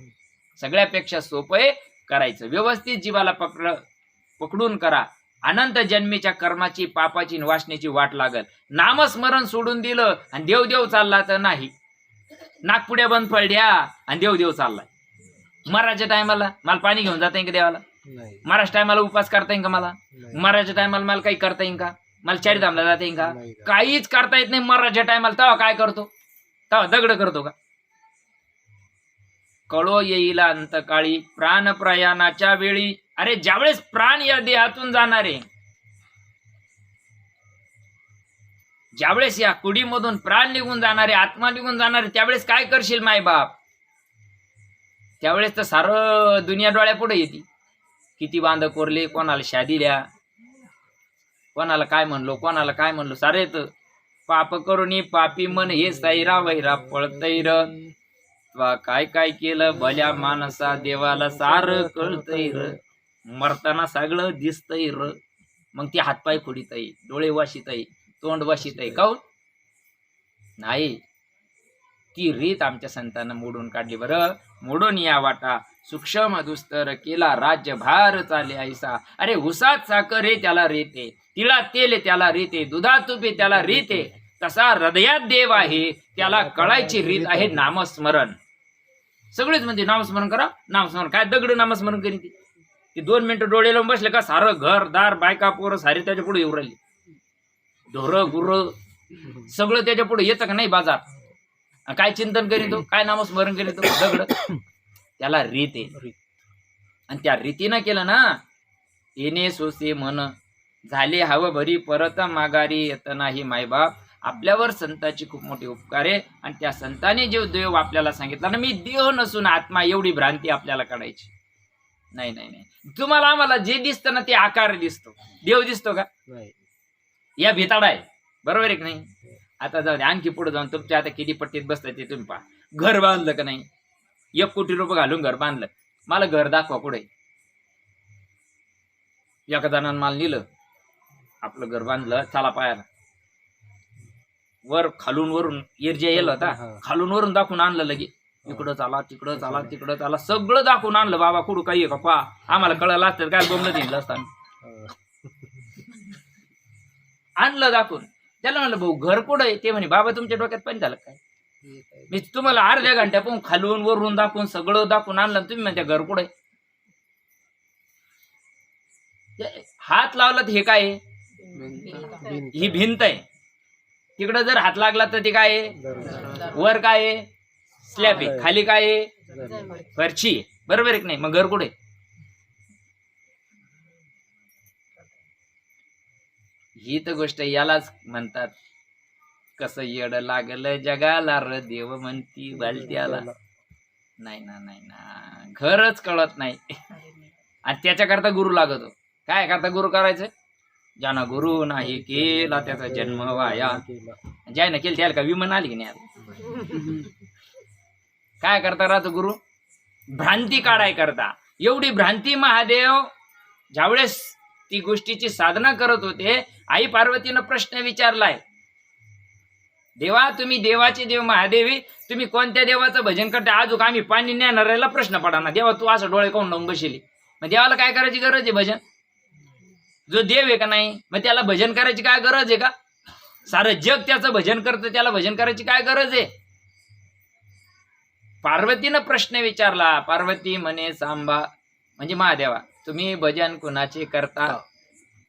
सगळ्यापेक्षा सोपे करायचं. व्यवस्थित जीवाला पकडून करा. अनंत जन्मीच्या कर्माची, पापाची, वासनेची वाट लागल. नामस्मरण सोडून दिलं आणि देव चालला तर नाही. नागपुड्या बंद पडल्या आणि देव चाललाय. मराच्या टायमाला मला पाणी घेऊन जाता येईल का देवाला? महाराज टायमाला उपास करता येईल का मला? मराच्या टायमाला मला काही करता येईल का? मला चारिधामला जाता येईल का? काहीच करता येत नाही मराच्या टायमाला. तेव्हा काय करतो? तेव्हा दगड करतो का? कळो येईल अंतकाळी प्राण प्रयाणाच्या वेळी. अरे ज्यावेळेस प्राण या देहातून जाणारे, ज्यावेळेस या कुडीमधून प्राण निघून जाणारे, आत्मा निघून जाणारे, त्यावेळेस काय करशील माय बाप? त्यावेळेस तर सारं दुनिया डोळ्यापुढे येते. किती बांध कोरले, कोणाला शादील्या, कोणाला काय म्हणलो, कोणाला काय म्हणलो. सारे तर पाप करून पापी मन हे सैरा वैरा पळतैर. काय काय केलं भल्या माणसा देवाला सार कळतय र. मरताना सगळं दिसतय र. मग ती हातपाय खुडीतय, डोळे वाशितय, तोंड वाशितय. काऊन नाही? ती रीत आमच्या संतांना मोडून काढली. बरं मोडून या वाटा सूक्ष्म दुस्तर केला राज्य भार चाले ऐसा. अरे उसात साखर रे त्याला रेते, तिळात तेल त्याला रेते, दुधात तुपे त्याला रेते. तसा हृदयात देव आहे त्याला कळायची रीत आहे नामस्मरण. सगळेच म्हणजे नामस्मरण करा, नामस्मरण. काय दगड नामस्मरण करीत? ती 2 मिनिटं डोळे लावून बसले का सारं घरदार बायका पोरं सारे त्याच्या पुढे येऊ राहिली. ढोरं गुरं सगळं त्याच्या पुढे येतं का नाही बाजार? काय चिंतन करीतो, काय नामस्मरण करीतो? दगड. त्याला रीत आहे. आणि त्या रीतीनं केलं ना, येणे सोसे मन झाले हवं भरी परत माघारी येत नाही मायबाप. आपल्यावर संतांची खूप मोठी उपकार आहे. आणि त्या संतांनी जे देव आपल्याला सांगितला ना, मी देह नसून आत्मा, एवढी भ्रांती आपल्याला काढायची नाही. नाही नाही तुम्हाला आम्हाला जे दिसतं ना ते आकार दिसतो. देव दिसतो का? या भिताडा आहे. बरोबर आहे की नाही? आता जाऊ दे, आणखी पुढे जाऊन तुमच्या आता किती पट्टीत बसताय ते तुम्ही पहा. घर बांधलं का नाही? 1 कोटी रुपये घालून घर बांधलं. मला घर दाखवा पुढे. एका जणांना मला लिहिलं, आपलं घर बांधलं, चला पायाला. वर खालून वरून एरजे येल होता, खालून वरून दाखवून आणलं लगे. इकडं चाला तिकडं चाला तिकडं चाला सगळं दाखवून आणलं. बाबा कुठं काही आहे का पा, आम्हाला कळलं असतं काय बोंबलं दिलं असतं. आणलं दाखवून. त्याला म्हणलं भाऊ घर कुठं आहे? ते म्हणे बाबा तुमच्या डोक्यात पाणी झालं काय? मी तुम्हाला अर्ध्या घंट्या पाहून खालून वरून दाखवून सगळं दाखवून आणलं, तुम्ही म्हणते घर कुठं आहे? हात लावला तर हे काय आहे? ही भिंत आहे. तिकडं जर हात लागला तर ते काय आहे? वर काय आहे? स्लॅब आहे. खाली काय आहे? फरची आहे. बरोबर आहे की नाही? मग घर कुठे? ही तर गोष्ट यालाच म्हणतात कसं येड लागलं जगाला र देव म्हणती बालत्याला. नाही ना, नाही ना, घरच कळत नाही. आणि त्याच्याकरता गुरु लागतो. काय करता गुरु करायचं? ज्यानं गुरु नाही केला त्याचा जन्म वाया. ज्यानं केलं त्याला का विमान आली की नाही? काय करता राहतो गुरु? भ्रांती काढाय करता. एवढी भ्रांती महादेव ज्यावेळेस ती गोष्टीची साधना करत होते, आई पार्वतीनं प्रश्न विचारलाय, देवा तुम्ही देवाचे देव महादेवी, तुम्ही कोणत्या देवाचं भजन करता? आजूक आम्ही पाणी नेणाऱ्याला प्रश्न पडा ना, देवा तू असं डोळे काऊन लावून बसली? मग देवाला काय करायची गरज आहे? भजन जो देव आहे का नाही, मग त्याला भजन करायची काय गरज आहे का? सारं जग त्याचं भजन करतं, त्याला भजन करायची काय गरज आहे? पार्वतीनं प्रश्न विचारला. पार्वती म्हणे सांबा म्हणजे महादेवा तुम्ही भजन कुणाचे करता?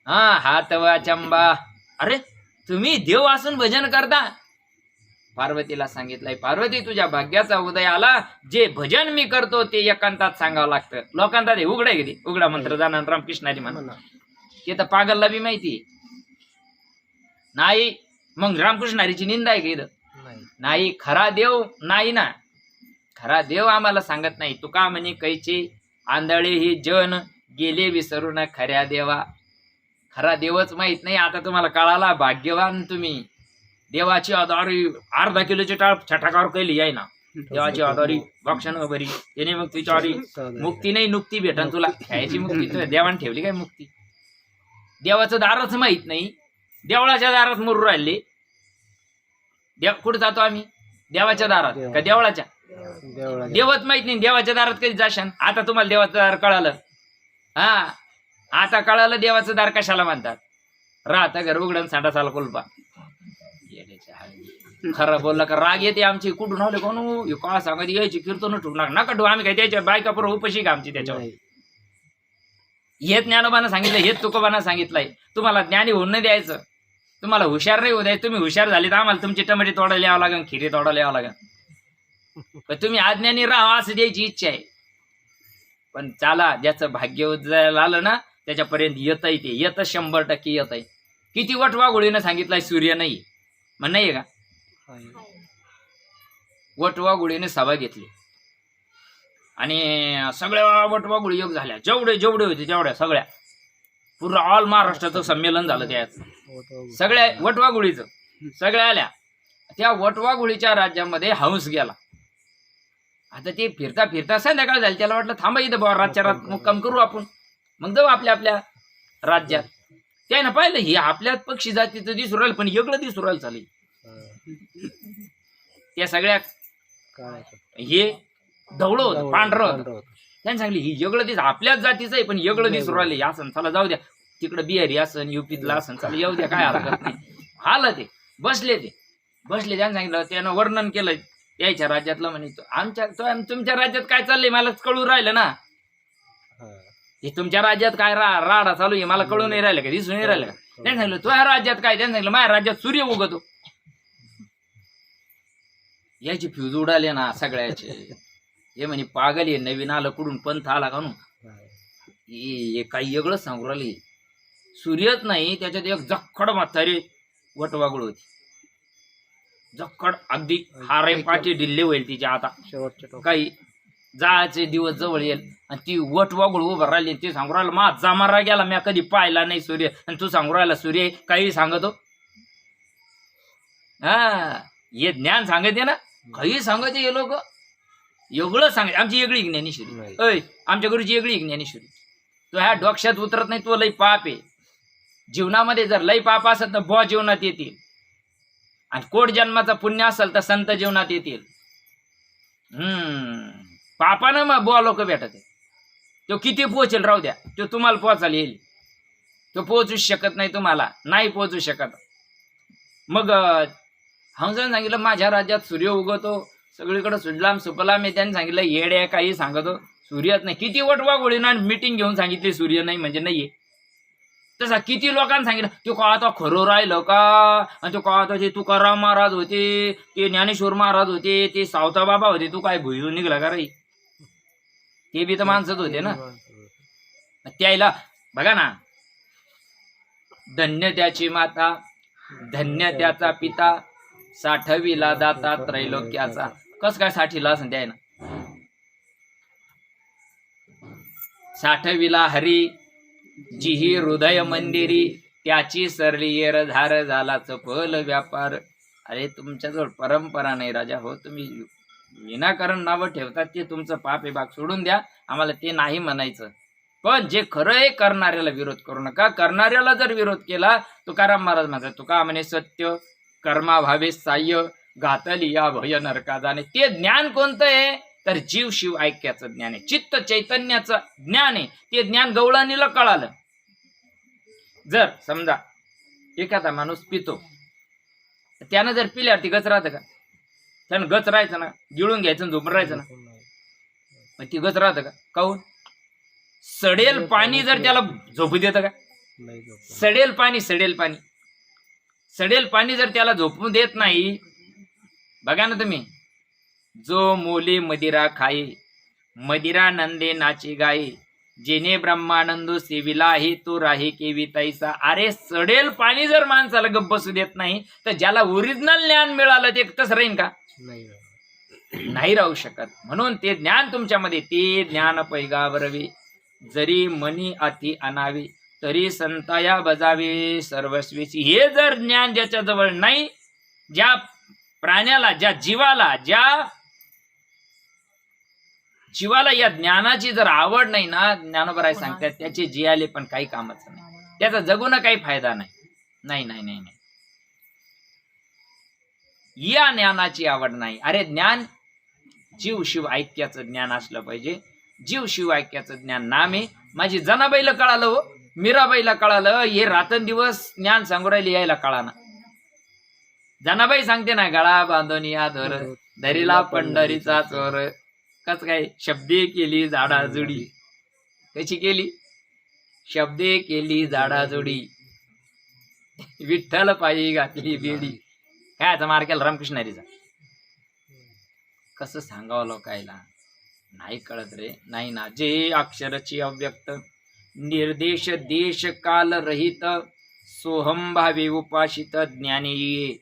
हा हातवा चंबा. अरे तुम्ही देव असून भजन करता? पार्वतीला सांगितलंय, पार्वती तुझ्या भाग्याचा उदय आला. जे भजन मी करतो ते एकांतात सांगावं लागतं. लोकांतात हे उघडा किती उघडा मंत्र जाणार रामकृष्णारी म्हणा, ते तर पागलला बी माहिती नाही. मग रामकृष्णारीची निंदा आहे की इथं? नाही. खरा देव नाही ना, खरा देव आम्हाला सांगत नाही. तुका म्हणे कैचे आंधळे ही जन गेले विसरून खऱ्या देवा. खरा देवच माहित नाही. आता तुम्हाला कळाला, भाग्यवान तुम्ही. देवाची आधारी अर्धा किलोची टाळ छटाकावर केली आहे ना. देवाची आधारी भक्षण बरी त्याने मग तिच्यावारी मुक्ती नाही नुक्ती भेटन तुला. खायची मुक्ती तुला देवाने ठेवली काय मुक्ती? देवाचं दारच माहित नाही. देवळाच्या दारात मुरू राहिले. देव कुठे जातो आम्ही? देवाच्या दारात का देवळाच्या? देवच माहित नाही. देवाच्या दारात कधी जाशान? आता तुम्हाला देवाचं दार कळालं. हा आता कळालं देवाचं दार कशाला म्हणतात. राहता घर उघडून सांडासाला कुलपा. खरं बोललं का राग येते आमची. कुठून आले कोण का सांगत यायची कीर्तन ठेवणार नका ठेवू. आम्ही काय त्याच्या बायका पुरं उपशी का आमची त्याच्यावर? हेच ज्ञानोबानं सांगितलं, हेच तुकोबानं सांगितलंय. तुम्हाला ज्ञानी होऊन नाही द्यायचं, तुम्हाला हुशार नाही होऊ द्यायचं. तुम्ही हुशार झाले तर आम्हाला तुमची टमाटे तोडायला यावं लागेल, खिरे तोडायला यावं लागेल. पण तुम्ही अज्ञानी राहा असं द्यायची इच्छा आहे. पण चाला, ज्याचं भाग्य उजळायला आलं ना त्याच्यापर्यंत येतंय. ते येतं 100% येत आहे. किती वटवाघोळीनं सांगितलंय सूर्य नाही मग नाहीये का? वटवाघोळीने सभा घेतली आणि सगळ्या वटवाघोळी योग झाल्या. जेवढे जेवढे होते तेवढ्या सगळ्या पूर्ण ऑल महाराष्ट्राचं संमेलन झालं. त्यात सगळ्या वटवाघोळीचं सगळ्या आल्या. त्या वटवाघोळीच्या राज्यामध्ये हंस गेला. आता ते फिरता फिरता संध्याकाळ झाली. त्याला वाटलं थांबा इथं बाबा रातच्या रात मुक्काम करू आपण, मग जाऊ आपल्या आपल्या राज्यात. त्यानं पाहिलं हे आपल्या पक्षी जातीचं दिसू राहिलं पण वेगळं दिसू राहिलं चालेल. त्या सगळ्या हे धवळं होतं, पांढरं होतं. त्याने सांगली ही वेगळं दिस आपल्याच जातीचं आहे पण वेगळं दिसू राहिले. असं चला जाऊ द्या, तिकडं बिहारी असन युपीतला असन चला येऊ द्या, काय हरकत नाही. आलं ते बसले त्याने सांगितलं, त्यानं वर्णन केलं यायच्या राज्यातलं. म्हणे आमच्या तुमच्या राज्यात काय चाललंय मला कळून राहिलं ना. हे तुमच्या राज्यात काय राडा चालू आहे मला कळून नाही राहिलं का, दिसून नाही राहिलं का? त्याने सांगितलं तुझ्या राज्यात काय? त्याने सांगितलं माझ्या राज्यात सूर्य उगतो. याची फ्यूज उडाले ना सगळ्याचे. हे म्हणे पागल आहे, नवीन आलं कुठून पंथ आला का नु हे काही वेगळंच सांगू राहिले. सूर्यच नाही त्याच्यात एक जखड म्हातारी वटवागुळ होती. जखड अगदी हारे पाठी ढिल्ले होईल तिच्या. आता काही जायचे दिवस जवळ येईल आणि ती वटवागुळ उभं राहिली. ते सांगू राहिलं मा जमारा गेला, मी कधी पाहिला नाही सूर्य आणि तू सांगू राहिला सूर्य काही सांगतो. हा हे ज्ञान सांगते ना, काही सांगते हे लोक एवढं सांगते. आमची वेगळी ज्ञानेश्वरी, अय आमच्या गुरुची वेगळी ज्ञानेश्वरी. तो ह्या डोक्यात उतरत नाही. तो लई पाप आहे जीवनामध्ये. जर लई पाप असेल तर बुवा जीवनात येतील आणि कोट जन्माचा पुण्य असेल तर संत जीवनात येतील. पापानं मग बुवा लोक भेटत आहे. तो किती पोचेल राहू द्या, तो तुम्हाला पोचायला येईल. तो पोचूच शकत नाही, तुम्हाला नाही पोचू शकत. मग हंसाने सांगितलं माझ्या राज्यात सूर्य उगवतो, सगळीकडे सुजलाम सुफलाम आहे. त्यांनी सांगितलं येड्या काही सांगतो, सूर्यच नाही. किती वटवाघोळीना मीटिंग घेऊन सांगितली सूर्य नाही म्हणजे नाहीये. तसा किती लोकांना सांगितलं, तो का आता खरं राहिलं का? आणि तो का आता ते तुकाराम महाराज होते, ते ज्ञानेश्वर महाराज होते, ते सावता बाबा होते, तू काय भुईजून निघला का रे? ते बी तर माणसंच होते ना. त्याला बघा ना, धन्य त्याची माता, धन्य त्याचा पिता, साठविला दाता त्रैलोक्याचा. कस काय साठीला असं द्याय ना. साठविला हरी जिही हृदय मंदिरी, त्याची सरली येर धार झाला चपल व्यापार. अरे तुमच्याजवळ परंपरा नाही राजा हो, तुम्ही विनाकारण नावं ठेवतात, ते तुमचं पाप आहे. बाग सोडून द्या, आम्हाला ते नाही म्हणायचं. पण जे खरं आहे करणाऱ्याला विरोध करू नका. करणाऱ्याला जर विरोध केला, तुकाराम महाराज म्हणतात, तुका म्हणे सत्य कर्मा भावे साह्य, घातली या भय नरका जाणे. ते ज्ञान कोणतं आहे तर जीव शिव ऐक्याचं ज्ञान आहे, चित्त चैतन्याचं ज्ञान आहे. ते ज्ञान गवळणीला कळालं. जर समजा एखादा माणूस पितो, त्यानं जर पिल्यावर ती गच राहतं का? त्यानं गच राहायचं ना, गिळून घ्यायचं झोपून राहायचं ना, मग ती गच राहतं का? काहून? सडेल पाणी जर त्याला झोपू देतं का? सडेल पाणी सडेल पाणी जर त्याला झोपू देत नाही. बघा ना तुम्ही, जो मोले मदिरा खाई, मदिरा नंदे नाची गाई, जेने ब्रह्मानंदो सेविला हे तो राही केवी तैसा. अरे सडेल पाणी जर माणसाला गप्प बसू देत नाही, तर ज्याला ओरिजिनल ज्ञान मिळालं ते तसं राहीन का? नाही राहू शकत. म्हणून ते ज्ञान तुमच्यामध्ये, ते ज्ञान पैगावरवे, जरी मनी अति अनावे, तरी संताया बजावे सर्वस्वीची. हे जर ज्ञान ज्याच्याजवळ नाही, ज्या प्राण्याला, ज्या जीवाला या ज्ञानाची जर आवड नाही ना, ज्ञानोबराय सांगतात त्याचे जियाले पण काही कामाचं नाही, त्याचा जगून काही फायदा नाही. नाही नाही नाही नाही, या ज्ञानाची आवड नाही. अरे ज्ञान जीव शिव ऐक्याचं ज्ञान असलं पाहिजे. जीव शिव ऐक्याचं ज्ञान नाम आहे. माझी जनाबाईला कळालं हो, मीराबाईला कळालं. हे रात्रंदिवस ज्ञान सांगू राहिले, यायला कळाना. जनाबाई सांगते ना, गळा बांधून या धर, धरीला पंढरीचा चोर. कस काय? शब्दे केली झाडाजुडी. कशी केली? शब्दे केली झाडाजुडी, विठ्ठल पायी घातली बेडी. काय आता मार केला रामकृष्णारीचा. कसं सांगावं लोकायला, नाही कळत रे. नाही ना. जे अक्षरची अव्यक्त, निर्देश देश काल रहित, सोहम भावे उपाशित ज्ञानी.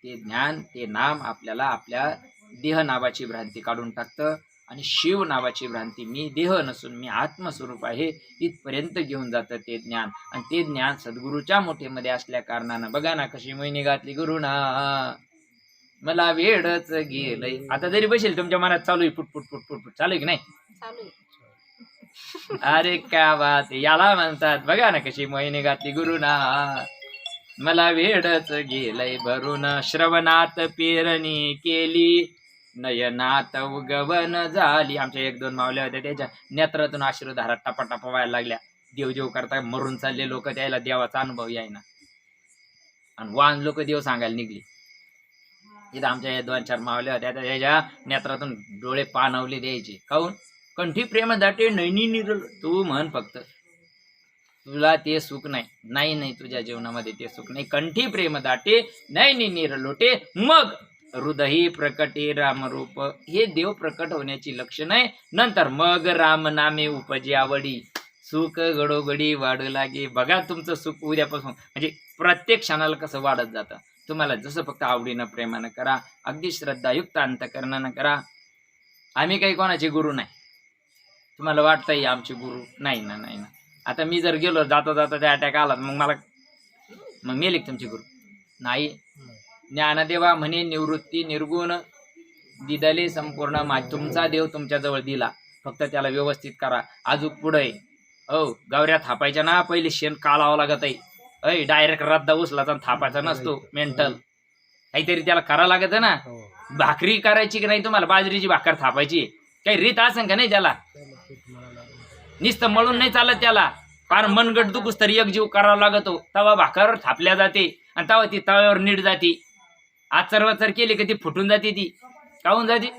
ते ज्ञान, ते नाम आपल्याला आपल्या देह नावाची भ्रांती काढून टाकतं आणि शिव नावाची भ्रांती, मी देह नसून मी आत्मस्वरूप आहे, इथपर्यंत घेऊन जातं ते ज्ञान. आणि ते ज्ञान सद्गुरूच्या मोठेमध्ये असल्या कारणानं बघा ना कशी मोहिनी घातली गुरुना, मला वेडच गेलंय. आता जरी बसेल तुमच्या मनात चालू आहे फुटफुट फुटफुट फुट, चालू आहे की नाही? अरे क्या बात, याला म्हणतात बघा ना कशी मोहिनी घातली गुरुना, मला वेडच गेलंय भरून. श्रवणात पेरणी केली, नयनात उगवण झाली. आमच्या 1-2 मावल्या होत्या, त्याच्या नेत्रातून अश्रुधारा टपाटपा व्हायला लागल्या. देव करता मरून चालले लोक, त्याला देवाचा अनुभव यायना, आणि वान लोक देव सांगायला निघली. इथं आमच्या 2-4 मावल्या होत्या, त्याच्या नेत्रातून डोळे पाणवले द्यायचे. काहून? कंठी प्रेम दाटे नैनी निरल. तू म्हण फक्त, तुला ते सुख नाही. नाही नाही, तुझ्या जीवनामध्ये ते सुख नाही. कंठी प्रेम दाटे नैनी निरलोटे, मग हृदयी प्रकटे रामरूप. हे देव प्रकट होण्याची लक्षण आहे. नंतर मग राम नामे उपजी आवडी, सुख गडोगडी वाढू लागे. बघा तुमचं सुख उद्यापासून म्हणजे प्रत्येक क्षणाला कसं वाढत जातं. तुम्हाला जसं फक्त आवडीनं प्रेमानं करा, अगदी श्रद्धायुक्त अंतकरणानं करा. आम्ही काही कोणाचे गुरु नाही. तुम्हाला वाटतंय आमचे गुरु नाही ना, नाही ना. आता मी जर गेलो जाता जाता त्या अटॅक आला, मग मेले तुमचे गुरु नाही. ज्ञानदेवा म्हणे निवृत्ती निर्गुण दिदले संपूर्ण. तुमचा देव तुमच्याजवळ दिला, फक्त त्याला व्यवस्थित करा. अजून पुढे गवऱ्या थापायच्या ना, पहिले शेण काढावं लागत आहे. डायरेक्ट रद्दा उचलाचा थापायचा नसतो. मेंटल काहीतरी त्याला करावं लागत ना. हो. भाकरी करायची की नाही तुम्हाला, बाजरीची भाकर थापायची, काही रीत असेल का नाही त्याला? नुसतं मळून नाही चालत त्याला, फार मनगट दुखूस तरी एक जीव करावा लागतो. तवा भाकर थापल्या जाते आणि तवा ती तव्यावर नीट जाते. आचरवाचर केली की ती फुटून जाते. ती काहून जाते?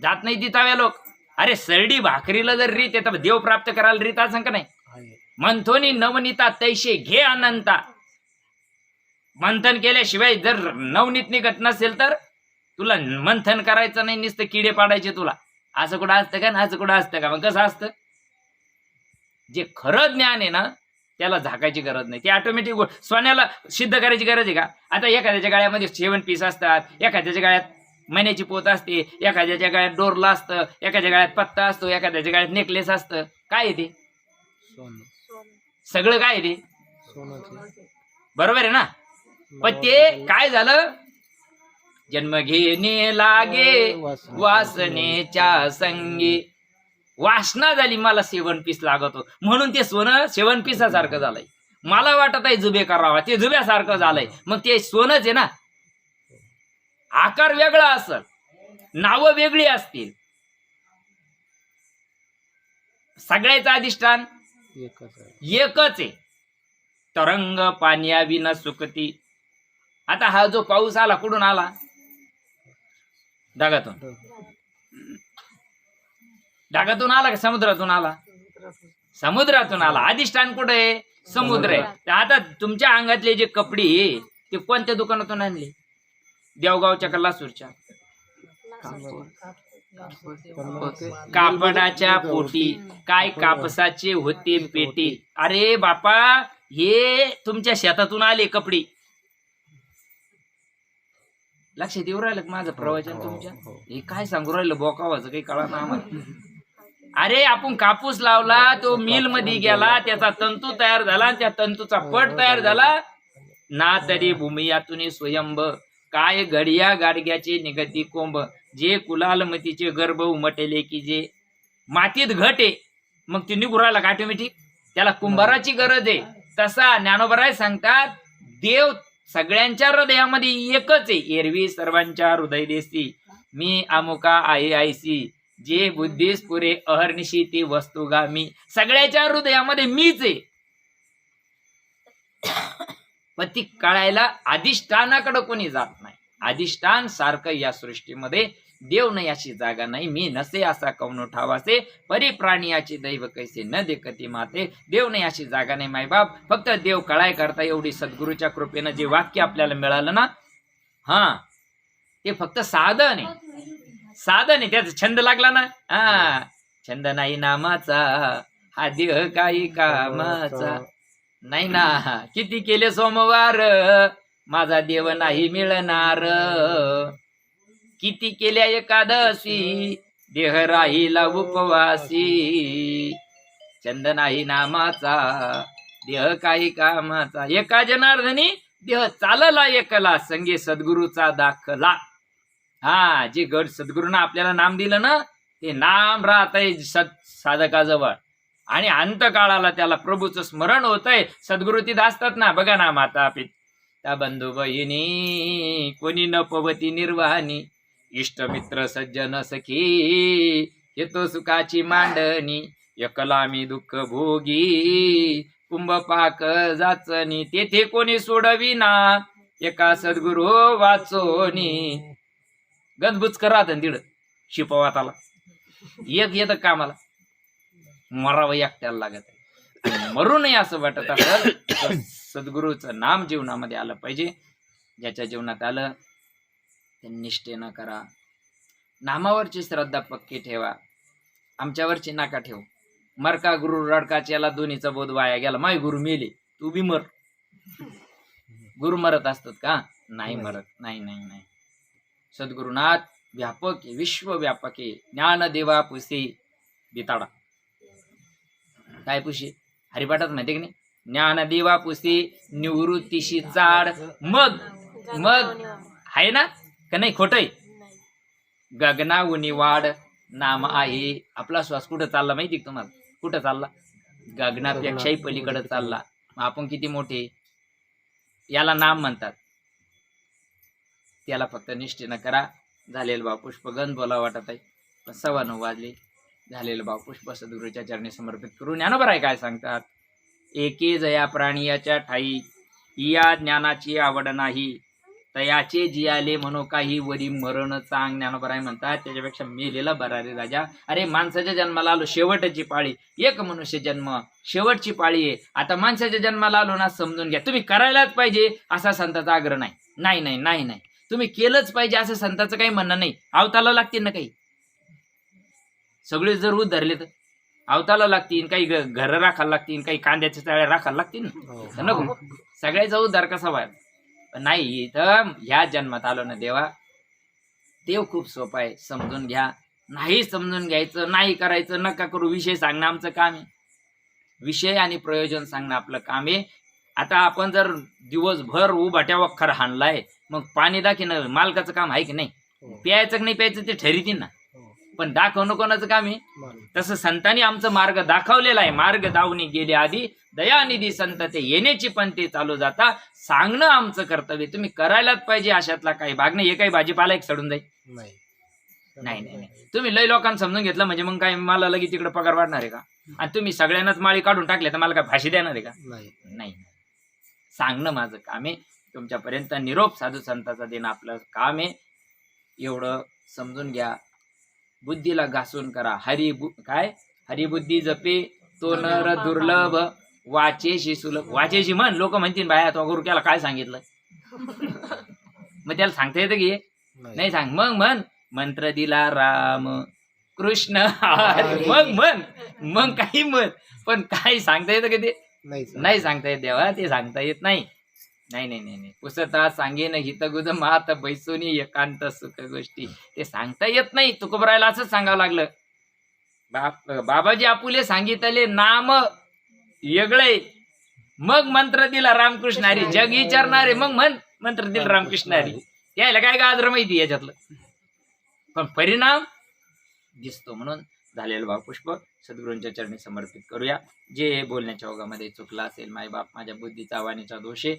जात नाही ती तव्या लोक. अरे सरडी भाकरीला जर रीत आहे तर देव प्राप्त करायला रीत असेल का नाही? आहे. मंथोनी नवनीता तैशे घे अनंता. मंथन केल्याशिवाय जर नवनीत निघत नसेल तर तुला मंथन करायचं नाही, नुसतं किडे पाडायचे तुला. असं कुठं असतं का? असं कुठं असतं का? मग कसं असतं? जे खरं ज्ञान आहे ना त्याला झाकायची गरज नाही. ते ऑटोमॅटिक सोन्याला सिद्ध करायची गरज आहे का? आता एखाद्याच्या गाळ्यामध्ये 7 पीस असतात, एखाद्याच्या गाळ्यात महिन्याची पोत असते, एखाद्याच्या गाळ्यात डोरला असतं, एखाद्या गाळ्यात पत्ता असतो, एखाद्याच्या गाळ्यात नेकलेस असतं. काय आहे ते सोनं. सगळं? काय आहे ते? सोनं. बरोबर आहे ना? पण ते काय झालं? जन्म घेणे लागे वासनेच्या संगी. वासना झाली, मला 7 पीस लागतो म्हणून ते सोनं 7 पिसासारखं झालंय. मला वाटत आहे जुबे करावा, ते जुब्यासारखं झालंय. मग ते सोनच आहे ना. आकार वेगळा असेल, नावं वेगळी असतील, सगळ्याचं अधिष्ठान एकच आहे. एकच आहे. तरंग पाण्या विना सुकती. आता हा जो पाऊस आला कुठून आला? ढगातून. ढगातून आला का समुद्रातून आला? समुद्रातून आला. अधिष्ठान कुठे आहे? समुद्र आहे. तर आता तुमच्या अंगातले जे कपडे आहे ते कोणत्या दुकानातून आणले? देवगावच्या का लासूरच्या? कापडाच्या पोटी. काय कापसाचे होते पेटी. अरे बापा, हे तुमच्या शेतातून आले कपडे. लक्षात येऊ राहिलं का माझं प्रवचन तुमच्या? हे काय सांगू राहिलं बोकावाचं काही कळा ना आम्हाला. अरे आपण कापूस लावला, तो मिल मध्ये गेला, त्याचा तंतू तयार झाला, त्या तंतूचा पट तयार झाला ना. तरी भूमियातून स्वयंभ. काय घडिया गाडग्याचे निगती कोंब. जे कुलालमतीचे गर्भ उमटेले की जे मातीत घट आहे, मग ते निघू राहिला का ऑटोमॅटिक? त्याला कुंभाराची गरज आहे. तसा ज्ञानोबराय सांगतात, देव सगळ्यांच्या हृदयामध्ये एकच आहे. एरवी सर्वांच्या हृदय देसी मी अमुका आहे आयसी. जे बुद्धीस पुरे अहर्निशी ती वस्तुगामी. सगळ्याच्या हृदयामध्ये मीच आहे. पण ती कळायला अधिष्ठानाकडे कोणी जात नाही. अधिष्ठान सारखं या सृष्टीमध्ये देव नाही अशी जागा नाही. मी नसे असा कौन ठावासे, परिप्राणियाची दैव कैसे न देखती माते. देव नाही अशी जागा नाही मायबाप. फक्त देव कळाय करता एवढी सद्गुरूच्या कृपेनं जे वाक्य आपल्याला मिळालं ना, हा ते फक्त साधन आहे. साधन आहे. त्याचा छंद लागला ना, हा छंद नाही नामाचा, हा देह काही कामाचा नाही ना. किती केले सोमवार, माझा देव नाही मिळणार. किती केल्या एकादशी, देह राहिला उपवासी. छंद नाही नामाचा, देह काही कामाचा. एका जनार्दनी देह चालला एकला, संगे सद्गुरूचा दाखला. हा जे गड सद्गुरूनं आपल्याला नाम दिलं ना, ते नाम राहतंय साधकाजवळ. आणि अंतकाळाला त्याला प्रभूचं स्मरण होतंय. सद्गुरू तिथं असतात ना. बघा ना, माता पिता बंधू बहिणी कोणी न पवती निर्वाणी. इष्ट मित्र सज्जन सखी येतो सुखाची मांडणी. एकला मी दुःख भोगी कुंभ पाक जाचनी. तेथे कोणी सोडविना एका सद्गुरू वाचोनी. गजबुज करा तिड शिपवाताला एक येतं कामाला. मरावं एकट्याला लागत आहे. मरू नये असं वाटत असेल तर सद्गुरूचं नाम जीवनामध्ये आलं पाहिजे. ज्याच्या जीवनात आलं ते निष्ठेनं करा. नामावरची श्रद्धा पक्की ठेवा. आमच्यावरची नाका ठेवू. मरका गुरु रडकाच याला दोन्हीचा बोध वाया गेला. माय गुरु मेले, तू बी मर. गुरु मरत असतात का? नाही मरत. नाही नाही नाही. सद्गुरुनाथ व्यापक आहे, विश्वव्यापक आहे. ज्ञानदेवा पुसे बिताडा. काय पुशी? हरिपाठात माहिती की नाही? ज्ञानदेवा पुसे निवृत्तीशी चाड. मग मग आहे ना का नाही? खोट आहे. गगनावनी वाढ नाम आहे. आपला श्वास कुठं चालला माहिती का तुम्हाला? कुठं चालला? गगनापेक्षाही पलीकडे चालला. मग आपण किती मोठे? याला नाम म्हणतात. त्याला फक्त निष्ठेनं करा. झालेलं भाव पुष्प गंध बोला वाटत आहे, पण 9:15 वाजले. झालेलं भाव पुष्प सद्गुरूच्या चरणी समर्पित करून ज्ञानोबा काय सांगतात, एके जया प्राणियाच्या ठाई या ज्ञानाची आवड नाही, तयाचे जियाले म्हणो काही वरी मरण चांग. ज्ञानोबा म्हणतात त्याच्यापेक्षा मेलेला बरा रे राजा. अरे माणसाच्या जन्माला आलो, शेवटची पाळी, एक मनुष्य जन्म शेवटची पाळी आहे. आता माणसाच्या जन्माला आलो ना, समजून घ्या तुम्ही करायलाच पाहिजे असा संतांचा आग्रह नाही. नाही नाही नाही नाही, तुम्ही केलंच पाहिजे असं संतांचं काही म्हणणं नाही. अवताला लागतील ना काही, सगळे जर उद्धरले तर अवताला लागतील, काही घर राखायला लागतील, काही कांद्याच्या चाळ्या राखायला लागतील ना, नको सगळ्याचा उद्धार कसा व्हायला. पण नाही, इथं ह्या जन्मात आलो ना देवा, देव खूप सोपा आहे, समजून घ्या. नाही समजून घ्यायचं, नाही करायचं, नका करू. विषय सांगणं आमचं काम आहे, विषय आणि प्रयोजन सांगणं आपलं काम आहे. आता आपण जर दिवसभर उभाट्या वखर हाणलाय, मग पाणी दाखवणं मालकाचं काम आहे की नाही. प्यायचं की नाही प्यायचं ते ठरवतील ना, पण दाखवणं कोणाचं काम आहे. तसं संतांनी आमचं मार्ग दाखवलेला आहे. मार्ग दावणी गेले आधी दयानिधी संत ते, येण्याची पण ते चालू जाता. सांगणं आमचं कर्तव्य, तुम्ही करायलाच पाहिजे. अशातला काही भाग नाही. हे काही भाजीपाला एक सडून जाईल नाही नाही नाही. तुम्ही लय लोकांना समजून घेतलं म्हणजे मग काय मला लगेच तिकडे पगार वाढणार आहे का. आणि तुम्ही सगळ्यांनाच माळी काढून टाकले तर मला काय फाशी देणार आहे का. नाही, सांगणं माझं काम आहे. तुमच्यापर्यंत निरोप साधू संतांचा देणं आपलं काम आहे. एवढं समजून घ्या. बुद्धीला घासून करा. हरिबुद्धी जपे तो नर दुर्लभ, वाचेशी सुलभ. वाचेशी म्हण, लोक म्हणतील बाया तो गुरु त्याला काय सांगितलं. मग त्याला सांगता येतं की नाही. सांग मग म्हण, मंत्र दिला राम कृष्ण मग काही म्हण, पण काही सांगता येतं की ते नाही सांगता येत देवा, ते सांगता येत नाही. नाही नाही नाही नाही, पुसता सांगेन हितगुज मात बैसोनी एकांत सुख गोष्टी, ते सांगता येत नाही. तुकोबरायला असंच सांगावं लागलं. बाबाजी आपुले सांगितले नाम वेगळे, मग मंत्र दिला रामकृष्ण हरी. जग विचारणारे मग मंत्र दिला रामकृष्ण हरी. यायला काय गाजर माहिती याच्यातलं, पण परिणाम दिसतो. म्हणून झालेलं भावपुष्प सद्गुरूंच्या चरणी समर्पित करूया. जे बोलण्याच्या ओघामध्ये चुकला असेल, मायबाप माझ्या बुद्धीचा वाणीचा दोष आहे,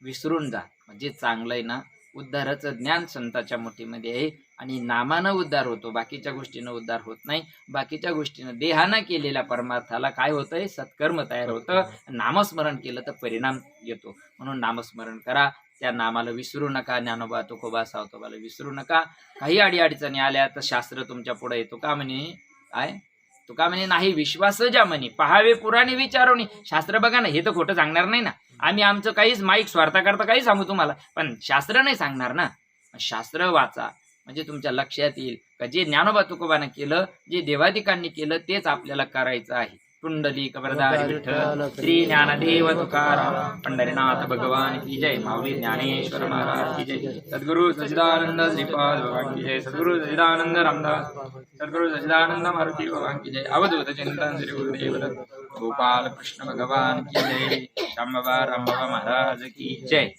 विसरून जा. म्हणजे चांगलं आहे ना, उद्धाराचं ज्ञान संताच्या मुठीमध्ये आहे आणि नामानं उद्धार होतो, बाकीच्या गोष्टीनं उद्धार होत नाही. बाकीच्या गोष्टीनं देहानं केलेल्या परमार्थाला काय होतंय, सत्कर्म तयार होतं. नामस्मरण केलं तर परिणाम येतो. म्हणून नामस्मरण करा, त्या नामाला विसरू नका. ज्ञानोबा तुकोबा सावतोबाला विसरू नका. काही अडीअडचणी आल्या तर शास्त्र तुमच्या पुढे येतो का म्हणे. काय तुका म्हणे, नाही विश्वास ज्या म्हणे पहावे पुराणे विचारवणी. शास्त्र बघा ना, हे तर खोटं सांगणार नाही ना. आम्ही आमचं काहीच माईक स्वार्थाकरता काही सांगू तुम्हाला, पण शास्त्र नाही सांगणार ना. शास्त्र वाचा, म्हणजे तुमच्या लक्षात येईल का जे ज्ञानोबा तुकोबानं केलं, जे देवादिकांनी केलं तेच आपल्याला करायचं आहे. पुंडलिक वरदारी विठ्ठल श्री ज्ञानदेव तुकाराम पंढरीनाथ भगवान की जय. माऊली ज्ञानेश्वर महाराज की जय. सद्गुरु सच्चिदानंद श्रीपाद भगवान की जय. सद्गुरु सच्चिदानंद रामदास, सद्गुरु सच्चिदानंद मारुती भगवान की जय. अवधूत चिंतन श्री गुरुदेव गोपाल कृष्ण भगवान की जय. रामबाबा महाराज की जय.